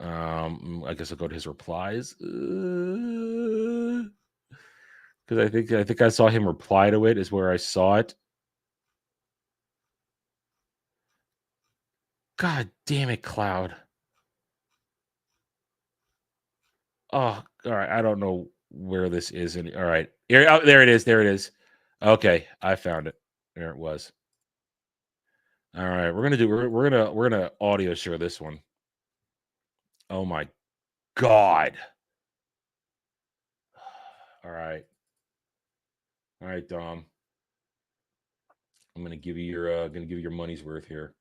D: I guess I'll go to his replies. Because I think I saw him reply to it is where I saw it. God damn it, Cloud. Oh, all right. I don't know where this is. All right. There it is. There it is. Okay, I found it. There it was. All right, we're gonna audio share this one. Oh my God. All right, Dom. I'm gonna give you your money's worth here.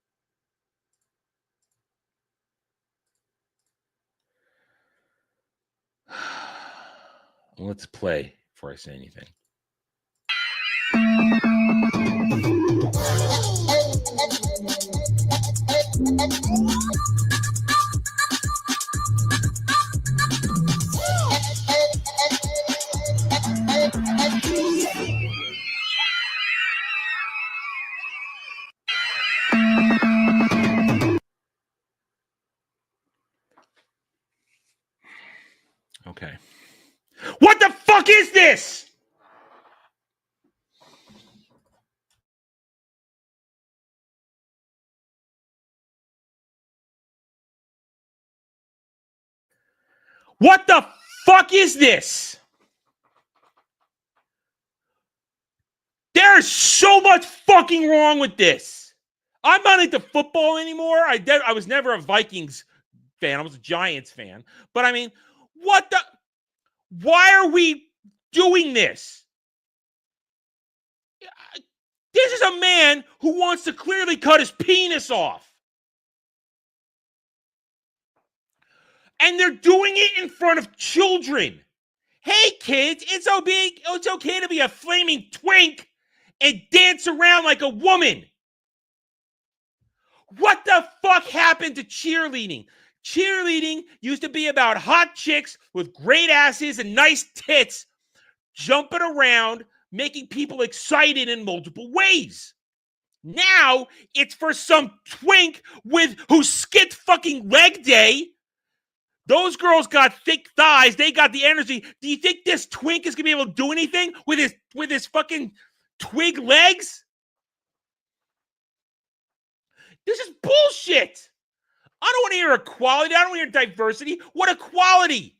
D: Let's play before I say anything. Okay. What the fuck is this? What the fuck is this? There's so much fucking wrong with this. I'm not into football anymore. I was never a Vikings fan. I was a Giants fan. But I mean, why are we doing this? This is a man who wants to clearly cut his penis off. And they're doing it in front of children. Hey, kids, it's okay to be a flaming twink and dance around like a woman. What the fuck happened to cheerleading? Cheerleading used to be about hot chicks with great asses and nice tits jumping around, making people excited in multiple ways. Now it's for some twink who skipped fucking leg day. Those girls got thick thighs. They got the energy. Do you think this twink is gonna be able to do anything with his fucking twig legs? This is bullshit. I don't want to hear equality. I don't want to hear diversity. What equality?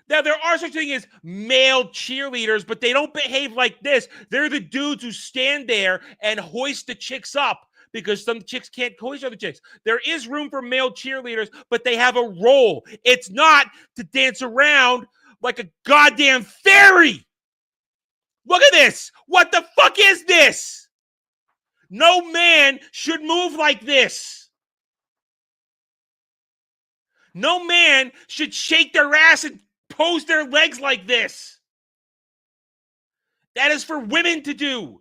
D: Now, there are such things as male cheerleaders, but they don't behave like this. They're the dudes who stand there and hoist the chicks up because some chicks can't hoist other chicks. There is room for male cheerleaders, but they have a role. It's not to dance around like a goddamn fairy. Look at this. What the fuck is this? No man should move like this. No man should shake their ass and pose their legs like this. That is for women to do.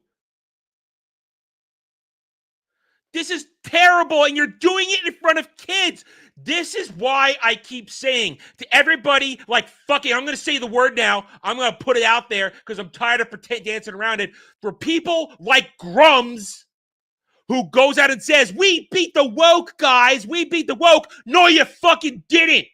D: This is terrible, and you're doing it in front of kids. This is why I keep saying to everybody, like, fucking, I'm going to say the word now. I'm going to put it out there because I'm tired of dancing around it. For people like Grums, who goes out and says, we beat the woke, guys. We beat the woke. No, you fucking didn't.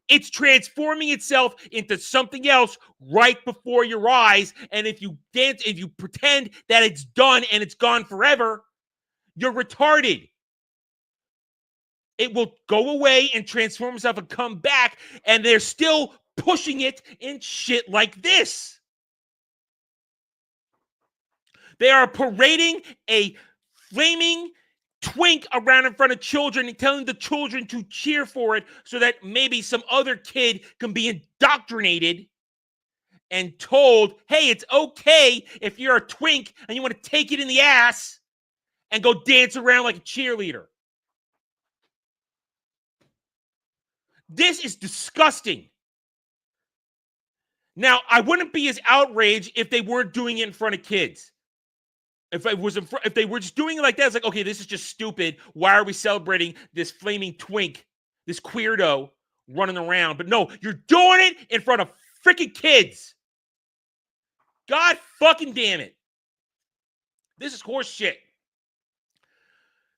D: It's transforming itself into something else right before your eyes. And if you pretend that it's done and it's gone forever, you're retarded. It will go away and transform itself and come back, and they're still pushing it in shit like this. They are parading a flaming twink around in front of children and telling the children to cheer for it so that maybe some other kid can be indoctrinated and told, hey, it's okay if you're a twink and you want to take it in the ass and go dance around like a cheerleader. This is disgusting. Now, I wouldn't be as outraged if they weren't doing it in front of kids. If they were just doing it like that, it's like, okay, this is just stupid. Why are we celebrating this flaming twink, this queerdo running around? But no, you're doing it in front of freaking kids. God fucking damn it. This is horse shit.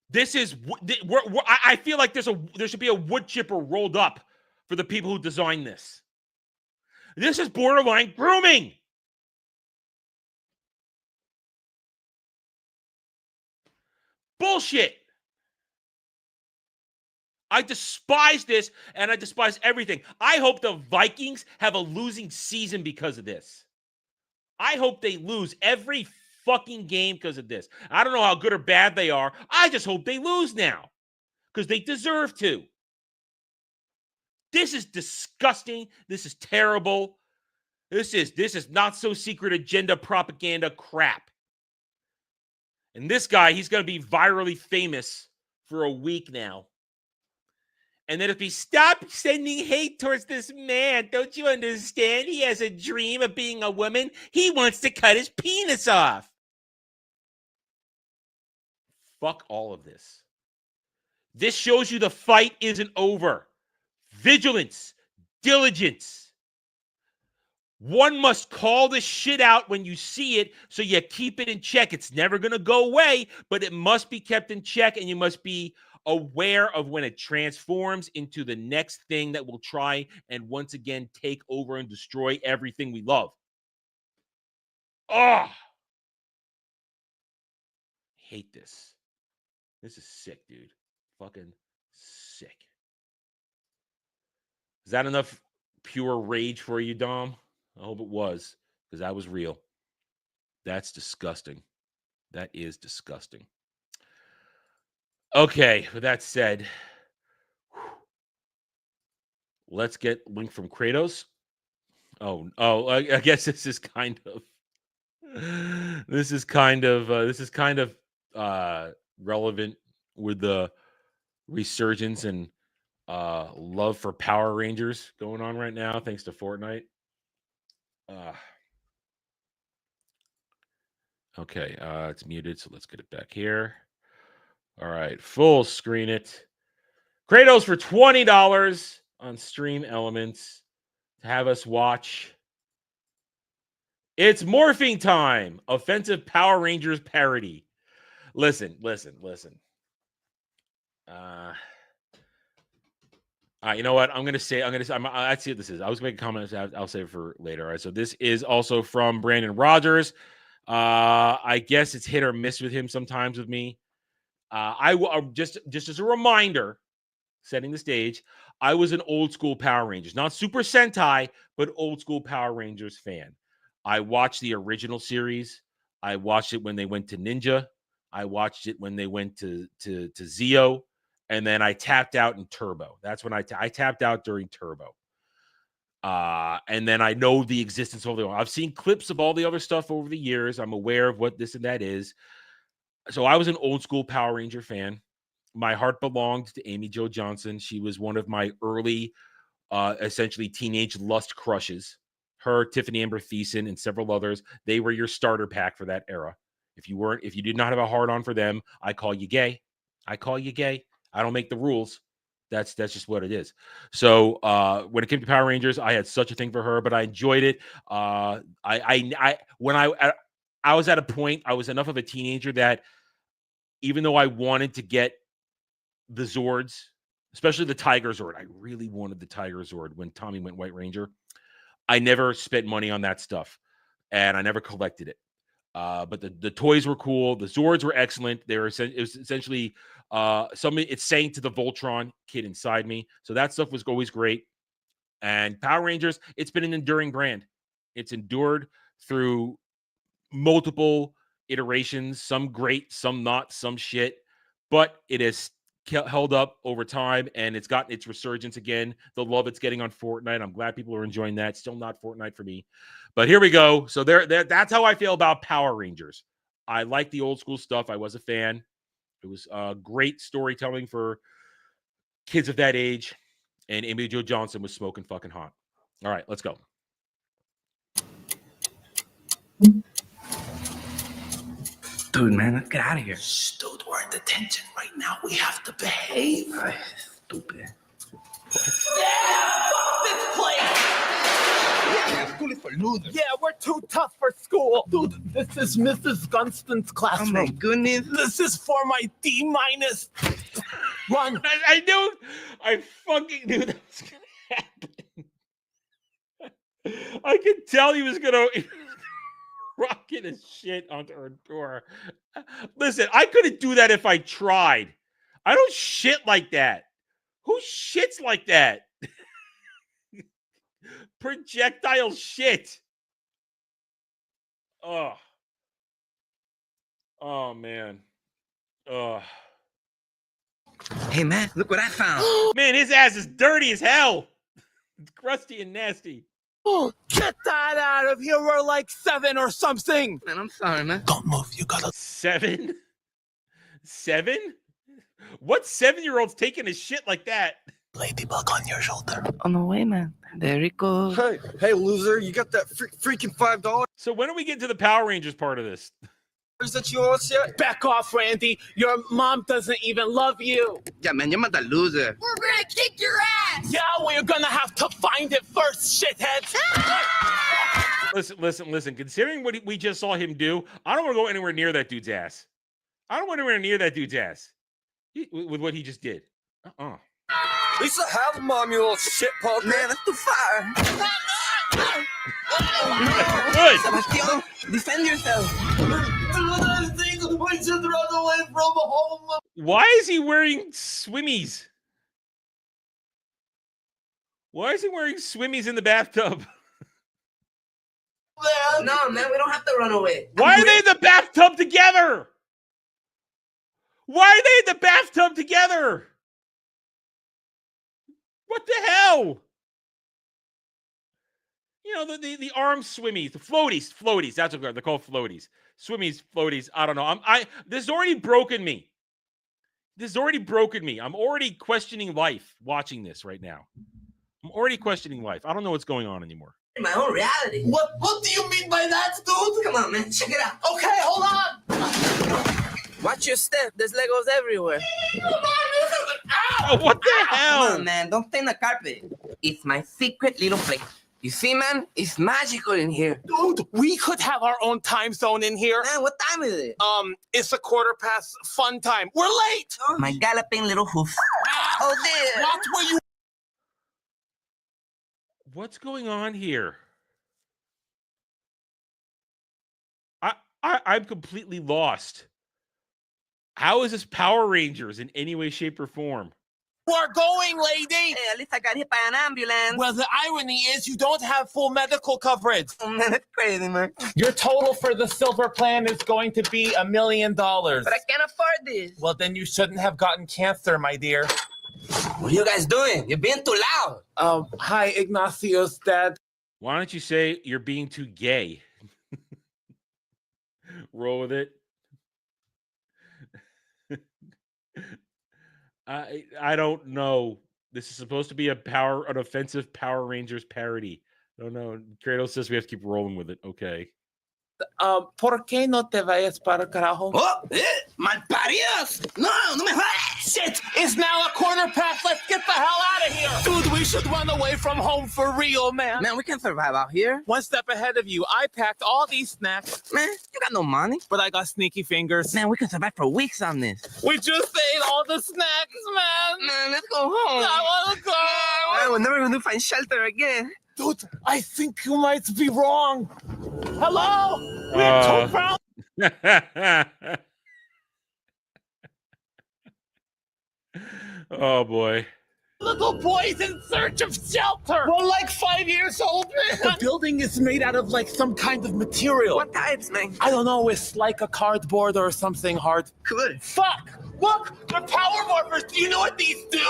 D: This is, I feel like there should be a wood chipper rolled up for the people who designed this. This is borderline grooming. Bullshit. I despise this, and I despise everything. I hope the Vikings have a losing season because of this. I hope they lose every fucking game because of this. I don't know how good or bad they are. I just hope they lose now because they deserve to. This is disgusting. This is terrible. This is not so secret agenda propaganda crap. And this guy, he's going to be virally famous for a week now. And then if he stops sending hate towards this man, don't you understand? He has a dream of being a woman. He wants to cut his penis off. Fuck all of this. This shows you the fight isn't over. Vigilance, diligence. One must call this shit out when you see it so you keep it in check. It's never going to go away, but it must be kept in check, and you must be aware of when it transforms into the next thing that will try and once again take over and destroy everything we love. Oh, hate this. This is sick, dude. Fucking sick. Is that enough pure rage for you, Dom? I hope it was, because that was real. That's disgusting. That is disgusting. Okay, with that said, let's get link from Kratos. I guess this is kind of relevant with the resurgence and love for Power Rangers going on right now, thanks to Fortnite. Okay, it's muted, so let's get it back here. All right, full screen it. Kratos for $20 on Stream Elements to have us watch. It's morphing time. Offensive Power Rangers parody. Listen. You know what? I'd see what this is. I was going to make a comment. I'll save it for later. All right. So this is also from Brandon Rogers. I guess it's hit or miss with him sometimes with me. Just as a reminder, setting the stage, I was an old school Power Rangers, not Super Sentai, but old school Power Rangers fan. I watched the original series. I watched it when they went to Ninja. I watched it when they went to Zeo. And then I tapped out in Turbo. That's when I tapped out during Turbo. And then I know the existence of all the other. I've seen clips of all the other stuff over the years. I'm aware of what this and that is. So I was an old school Power Ranger fan. My heart belonged to Amy Jo Johnson. She was one of my early, essentially teenage lust crushes. Her, Tiffany Amber Thiessen, and several others. They were your starter pack for that era. If you did not have a hard on for them, I call you gay. I don't make the rules. That's just what it is. So when it came to Power Rangers, I had such a thing for her, but I enjoyed it. When I was at a point, I was enough of a teenager that even though I wanted to get the Zords, especially the Tiger Zord, I really wanted the Tiger Zord when Tommy went White Ranger. I never spent money on that stuff, and I never collected it. But the toys were cool. The Zords were excellent. It was essentially it sang to the Voltron kid inside me. So that stuff was always great. And Power Rangers, it's been an enduring brand. It's endured through multiple iterations, some great, some not, some shit, but it has held up over time, and it's gotten its resurgence again. The love it's getting on Fortnite, I'm glad people are enjoying that. Still not Fortnite for me, but here we go. So that's how I feel about Power Rangers. I like the old school stuff. I was a fan. It was great storytelling for kids of that age, and Amy Jo Johnson was smoking fucking hot. All right, let's go.
A: Dude, man, let's get out of here.
B: Shh, dude, we're in detention right now. We have to behave.
A: Ay, stupid.
B: This place!
H: Yeah, school is for losers.
B: Yeah, we're too tough for school. Dude, this is Mrs. Gunston's classroom.
H: Oh my goodness.
B: This is for my D-. Run.
D: I fucking knew that was going to happen. I could tell he was going to rocket his shit onto her door. Listen, I couldn't do that if I tried. I don't shit like that. Who shits like that? Projectile shit. Oh. Oh, man. Oh.
A: Hey, man, look what I found.
D: Man, his ass is dirty as hell. It's crusty and nasty.
B: Oh, get that out of here. We're like 7 or something.
A: Man, I'm sorry, man.
B: Don't move. You gotta.
D: 7? 7? What 7-year-old's taking a shit like that?
B: Ladybug on your shoulder.
A: On the way, man. There it goes.
H: Hey, loser, you got that freaking $5
D: So when do we get to the Power Rangers part of this?
H: that you owe us yet?
B: Back off, Randy. Your mom doesn't even love you.
A: Yeah, man, you're not a loser.
G: We're gonna kick your ass!
B: Yeah, we're gonna have to find it first, shitheads.
D: Listen. Considering what we just saw him do, I don't want to go anywhere near that dude's ass. I don't want to go anywhere near that dude's ass with what he just did.
H: Lisa, have mom, you little shit poker.
A: Man, that's too far.
D: Good.
A: Sebastian, defend yourself.
H: We should run away from home.
D: Why is he wearing swimmies? Why is he wearing swimmies in the bathtub?
A: No, man, we don't have to run away.
D: Why are they in the bathtub together? Why are they in the bathtub together? What the hell? You know, the arm swimmies, the floaties. That's what they're called, floaties. Swimmies, floaties. I don't know. This has already broken me. I'm already questioning life watching this right now. I'm already questioning life. I don't know what's going on anymore.
A: In my own reality.
B: What do you mean by that, dude?
A: Come on, man, check it out.
B: Okay, hold on.
A: Watch your step. There's Legos everywhere.
D: Oh, what the
A: Come
D: hell?
A: on, man, don't stain the carpet. It's my secret little place. You see, man, it's magical in here.
B: Dude, we could have our own time zone in here.
A: Man, what time is it?
B: It's 1:15 fun time. We're late.
A: My galloping little hoofs. Oh, dear.
B: Watch where you.
D: What's going on here? I'm completely lost. How is this Power Rangers in any way, shape, or form?
B: We're going, lady.
A: Hey, at least I got hit by an ambulance.
B: Well, the irony is you don't have full medical coverage.
A: Oh, man, that's crazy, man.
B: Your total for the silver plan is going to be $1 million.
A: But I can't afford this.
B: Well, then you shouldn't have gotten cancer, my dear.
A: What are you guys doing? You're being too loud.
B: Hi, Ignacio's dad.
D: Why don't you say you're being too gay? Roll with it. I don't know. This is supposed to be an offensive Power Rangers parody. I don't know. Kratos says we have to keep rolling with it. Okay.
B: ¿Por qué no te vayas para el carajo?
A: Oh, malparidos! No, no me jodas!
B: Shit! It's now a quarter past. Let's get the hell out of here! Dude, we should run away from home for real, man.
A: Man, we can survive out here.
B: One step ahead of you. I packed all these snacks,
A: Man, you got no money.
B: but I got sneaky fingers.
A: Man, we can survive for weeks on this.
B: We just ate all the snacks, man.
A: Man, let's go home.
B: I want to go.
A: Man, we're never going to find shelter again.
B: Dude, I think you might be wrong. Hello? We have 2 pounds.
D: Oh boy.
B: Little boys in search of shelter. We're like 5 years old, man. The building is made out of like some kind of material.
A: What types, man?
B: I don't know. It's like a cardboard or something hard.
A: Cool.
B: Fuck! Look, they're power morphers. Do you know what these do?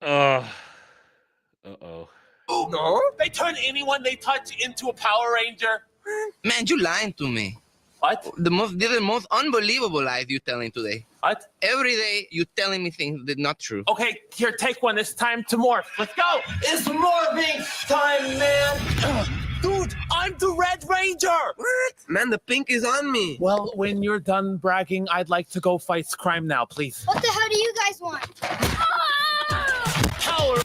D: Uh-oh.
A: Oh, no?
B: They turn anyone they touch into a Power Ranger.
A: Man, you lying to me.
B: What?
A: They're the most unbelievable lies you're telling today.
B: What?
A: Every day you're telling me things that are not true.
B: Okay, here, take one. It's time to morph. Let's go.
H: It's morphing time, man.
B: Dude, I'm the Red Ranger.
A: What? Man, the pink is on me.
B: Well, when you're done bragging, I'd like to go fight crime now, please.
G: What the hell do you guys want?
B: Power.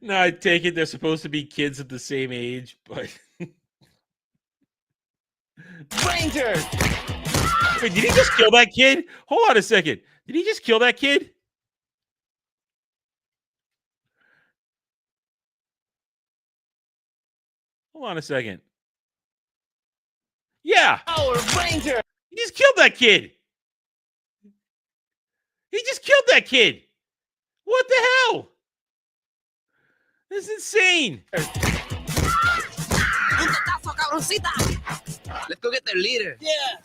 D: No, I take it they're supposed to be kids at the same age, but
B: Rangers.
D: wait, did he just kill that kid? Hold on a second. Did he just kill that kid? Hold on a second. Yeah,
B: Power Ranger.
D: he just killed that kid. He just killed that kid. What the hell? This is insane.
A: Let's go get their leader.
B: Yeah.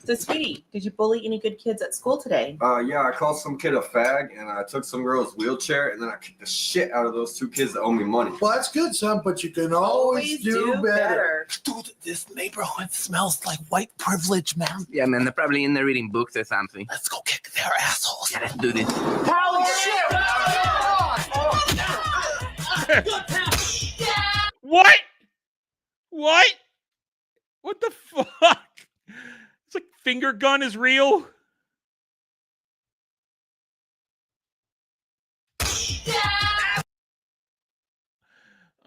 I: So, sweetie, did you bully any good kids at school today?
F: Yeah, I called some kid a fag, and I took some girl's wheelchair, and then I kicked the shit out of those 2 kids that owe me money.
H: Well, that's good, son, but you can always do better.
B: Dude, this neighborhood smells like white privilege, man.
A: Yeah, man, they're probably in there reading books or something.
B: Let's go kick their assholes.
A: Yeah, let's do this.
B: Power shit!
D: What? What? What the fuck? It's like finger gun is real.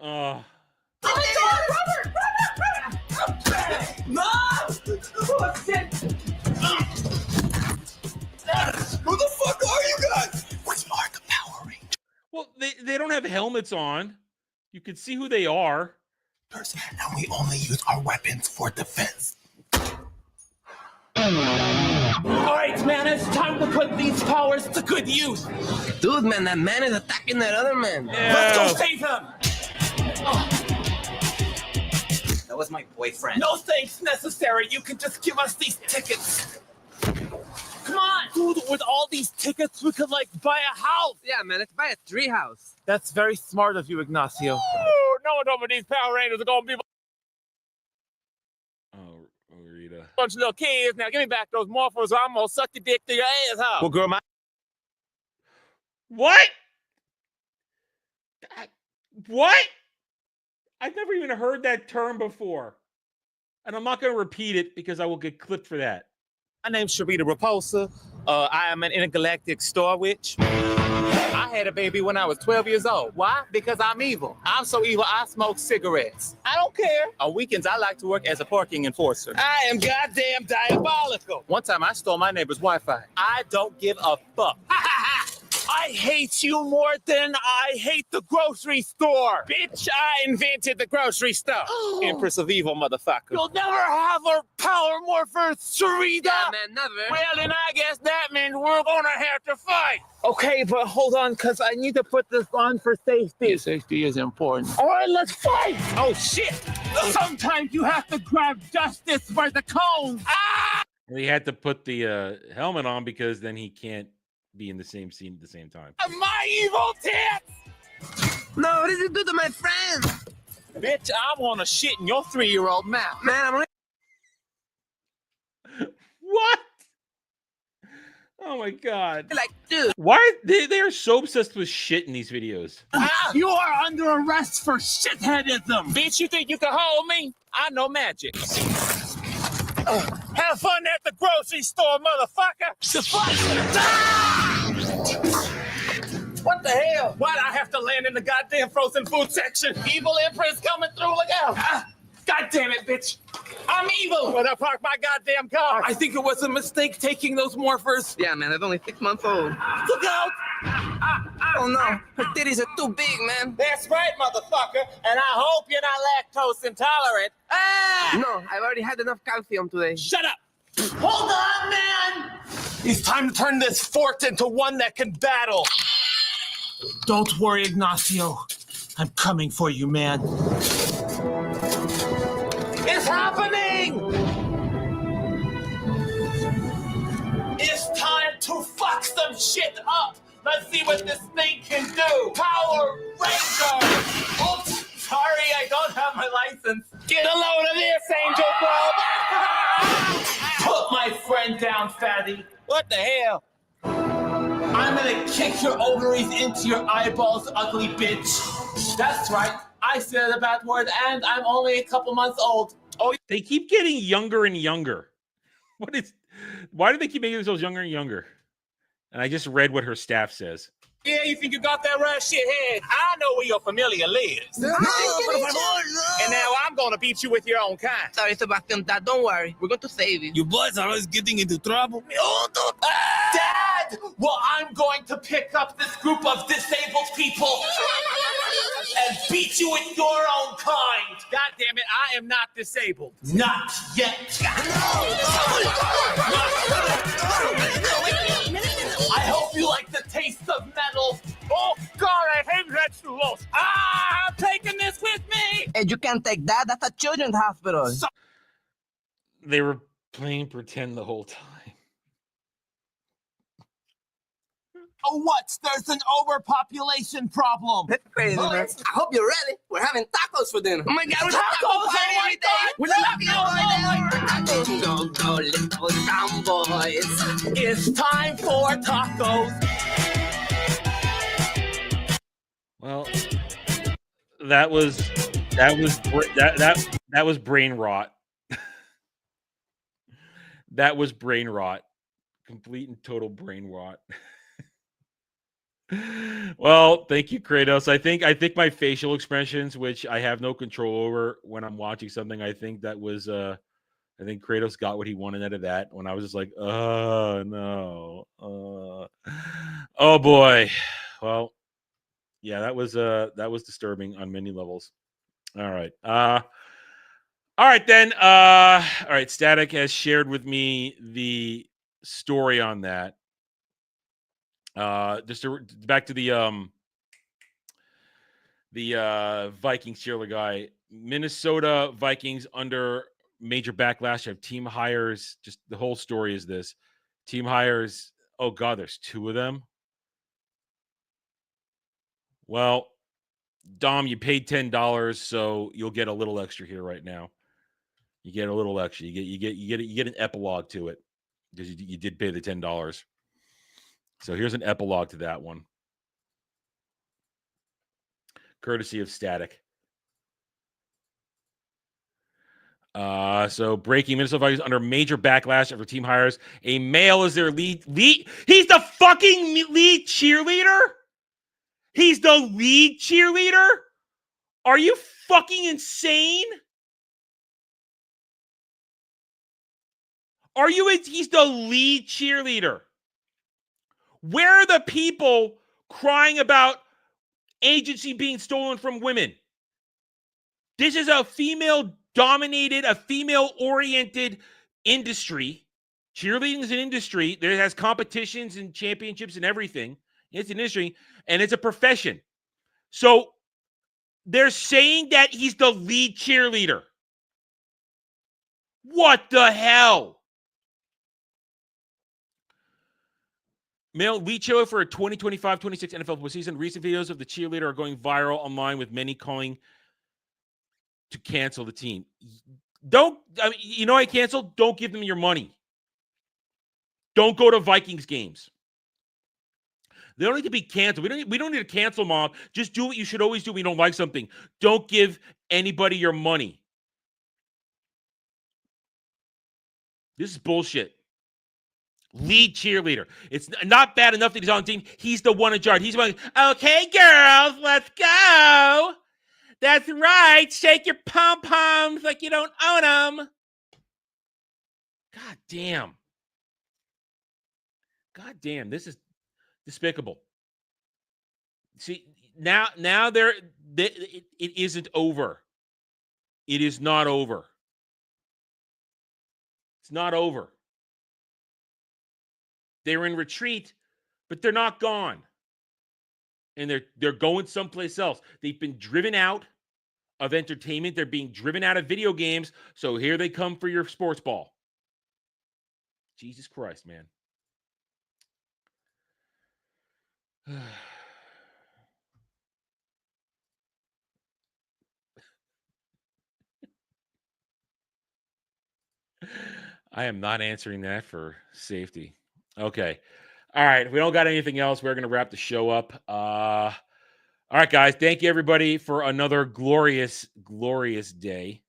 H: No! Oh, shit! Who the fuck are you guys?
B: We are the Power Rangers.
D: Well, they don't have helmets on. You can see who they are.
B: And we only use our weapons for defense. All right, man, it's time to put these powers to good use.
A: Dude, man, that man is attacking that other man.
B: Let's go save him.
A: That was my boyfriend.
B: No thanks necessary. You can just give us these tickets. Come on, dude. With all these tickets, we could like buy a house.
A: Yeah, man, let's buy a tree house.
B: That's very smart of you, Ignacio. No, but these Power Rangers are gonna be
D: Oh, Rita.
B: a bunch of little kids. Now give me back those morphos, or I'm gonna suck your dick to your asshole. Well, girl,
D: What? What? I've never even heard that term before. And I'm not going to repeat it because I will get clipped for that.
B: my name's Sharita Raposa. I am an intergalactic star witch. I had a baby when I was 12 years old. Why? Because I'm evil. I'm so evil, I smoke cigarettes. I don't care. On weekends, I like to work as a parking enforcer. I am goddamn diabolical. One time, I stole my neighbor's Wi-Fi. I don't give a fuck. I hate you more than I hate the grocery store. Bitch, I invented the grocery store. Empress of evil, motherfucker. You'll never have a power morpher, Sharita.
A: Yeah, man, never.
B: Well, then I guess that means we're gonna have to fight. Okay, but hold on, because I need to put this on for safety. Safety is important. All right, let's fight. Oh, shit. Sometimes you have to grab justice for the cones. Ah!
D: He had to put the helmet on because then he can't be in the same scene at the same time.
B: My evil tits!
A: No, what did you do to my friend?
B: Bitch, I want to shit in your 3-year-old mouth.
A: Man, I'm
D: What? Oh my god.
A: Like, dude.
D: Why they are so obsessed with shit in these videos?
H: You are under arrest for shitheadism.
B: Bitch, you think you can hold me? I know magic. Have fun at the grocery store, motherfucker. What the hell? Why'd I have to land in the goddamn frozen food section? Evil Empress coming through, look out. God damn it, bitch. I'm evil. When I park my goddamn car.
A: I think it was a mistake taking those morphers. Yeah, man, it's only 6 months old.
B: Look out.
A: Oh no, her titties are too big, man.
B: That's right, motherfucker. And I hope you're not lactose intolerant. Ah!
A: No, I've already had enough calcium today.
B: Shut up. Hold on, man. It's time to turn this fort into one that can battle. Don't worry, Ignacio. I'm coming for you, man. It's happening! It's time to fuck some shit up! Let's see what this thing can do! Power Ranger! Oops, sorry, I don't have my license. Get a load of this, Angel Bro! Put my friend down, fatty. What the hell? I'm gonna kick your ovaries into your eyeballs, ugly bitch. That's right. I said a bad word, and I'm only a couple months old. Oh,
D: They keep getting younger and younger. Why do they keep making themselves younger and younger? And I just read what her staff says.
B: yeah, you think you got that right, shithead? I know where your familia lives. And now I'm gonna beat you with your own kind.
A: Sorry, Sebastian, Dad, don't worry. We're going to save you.
H: You boys are always getting into trouble.
B: Dad! Well, I'm going to pick up this group of disabled people and beat you with your own kind. God damn it, I am not disabled. Not yet. I hope you like the taste of metal. Oh, God, I hate vegetables. I'm taking this with me.
A: Hey, you can't take that. That's a children's hospital.
D: They were playing pretend the whole time.
H: Oh, what? There's an overpopulation problem.
A: That's crazy, man. I hope you're ready. We're having tacos for dinner. Oh my God, we're
B: Tacos
A: every day. We're tacos every day. Go, little brown boys.
B: It's time for tacos.
D: Well, that was brain rot. That was brain rot. Complete and total brain rot. Well, thank you, Kratos. I think my facial expressions, which I have no control over when I'm watching something, I think Kratos got what he wanted out of that when I was just like, oh no. Oh boy. Well, yeah, that was disturbing on many levels. All right. All right then. All right, Static has shared with me the story on that. Back to the Vikings cheerleader guy. Minnesota Vikings under major backlash of team hires. Just the whole story is this. Team hires. Oh God, there's 2 of them. Well, Dom, you paid $10, so you'll get a little extra here right now. You get a little extra. You get an epilogue to it because you did pay the $10. So here's an epilogue to that one. Courtesy of Static. So breaking, Minnesota Vikings under major backlash after team hires a male as their lead. He's the fucking lead cheerleader? He's the lead cheerleader? Are you fucking insane? He's the lead cheerleader. Where are the people crying about agency being stolen from women? This is a female-dominated, a female-oriented industry. Cheerleading is an industry. There has competitions and championships and everything. It's an industry, and it's a profession. So they're saying that he's the lead cheerleader. What the hell? Male lead cheerleader for a 2025-26 NFL football season. Recent videos of the cheerleader are going viral online with many calling to cancel the team. I canceled. Don't give them your money. Don't go to Vikings games. They don't need to be canceled. We don't need a cancel mob. Just do what you should always do when you don't like something. Don't give anybody your money. This is bullshit. Lead cheerleader. It's not bad enough that he's on the team. He's the one in charge. He's like, okay, girls, let's go. That's right. Shake your pom-poms like you don't own them. God damn. God damn. This is despicable. See, now it isn't over. It is not over. It's not over. They're in retreat, but they're not gone. And they're going someplace else. They've been driven out of entertainment. They're being driven out of video games. So here they come for your sports ball. Jesus Christ, man. I am not answering that for safety. Okay. All right. If we don't got anything else, we're going to wrap the show up. All right, guys. Thank you, everybody, for another glorious, glorious day.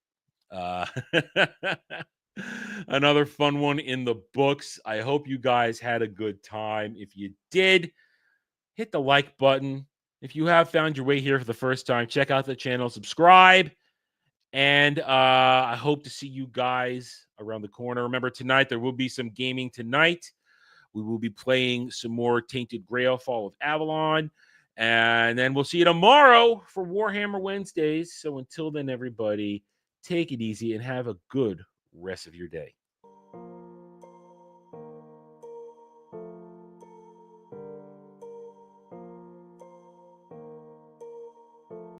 D: Another fun one in the books. I hope you guys had a good time. If you did, hit the like button. If you have found your way here for the first time, check out the channel, subscribe. And I hope to see you guys around the corner. Remember, tonight there will be some gaming tonight. We will be playing some more Tainted Grail, Fall of Avalon. And then we'll see you tomorrow for Warhammer Wednesdays. So until then, everybody, take it easy and have a good rest of your day.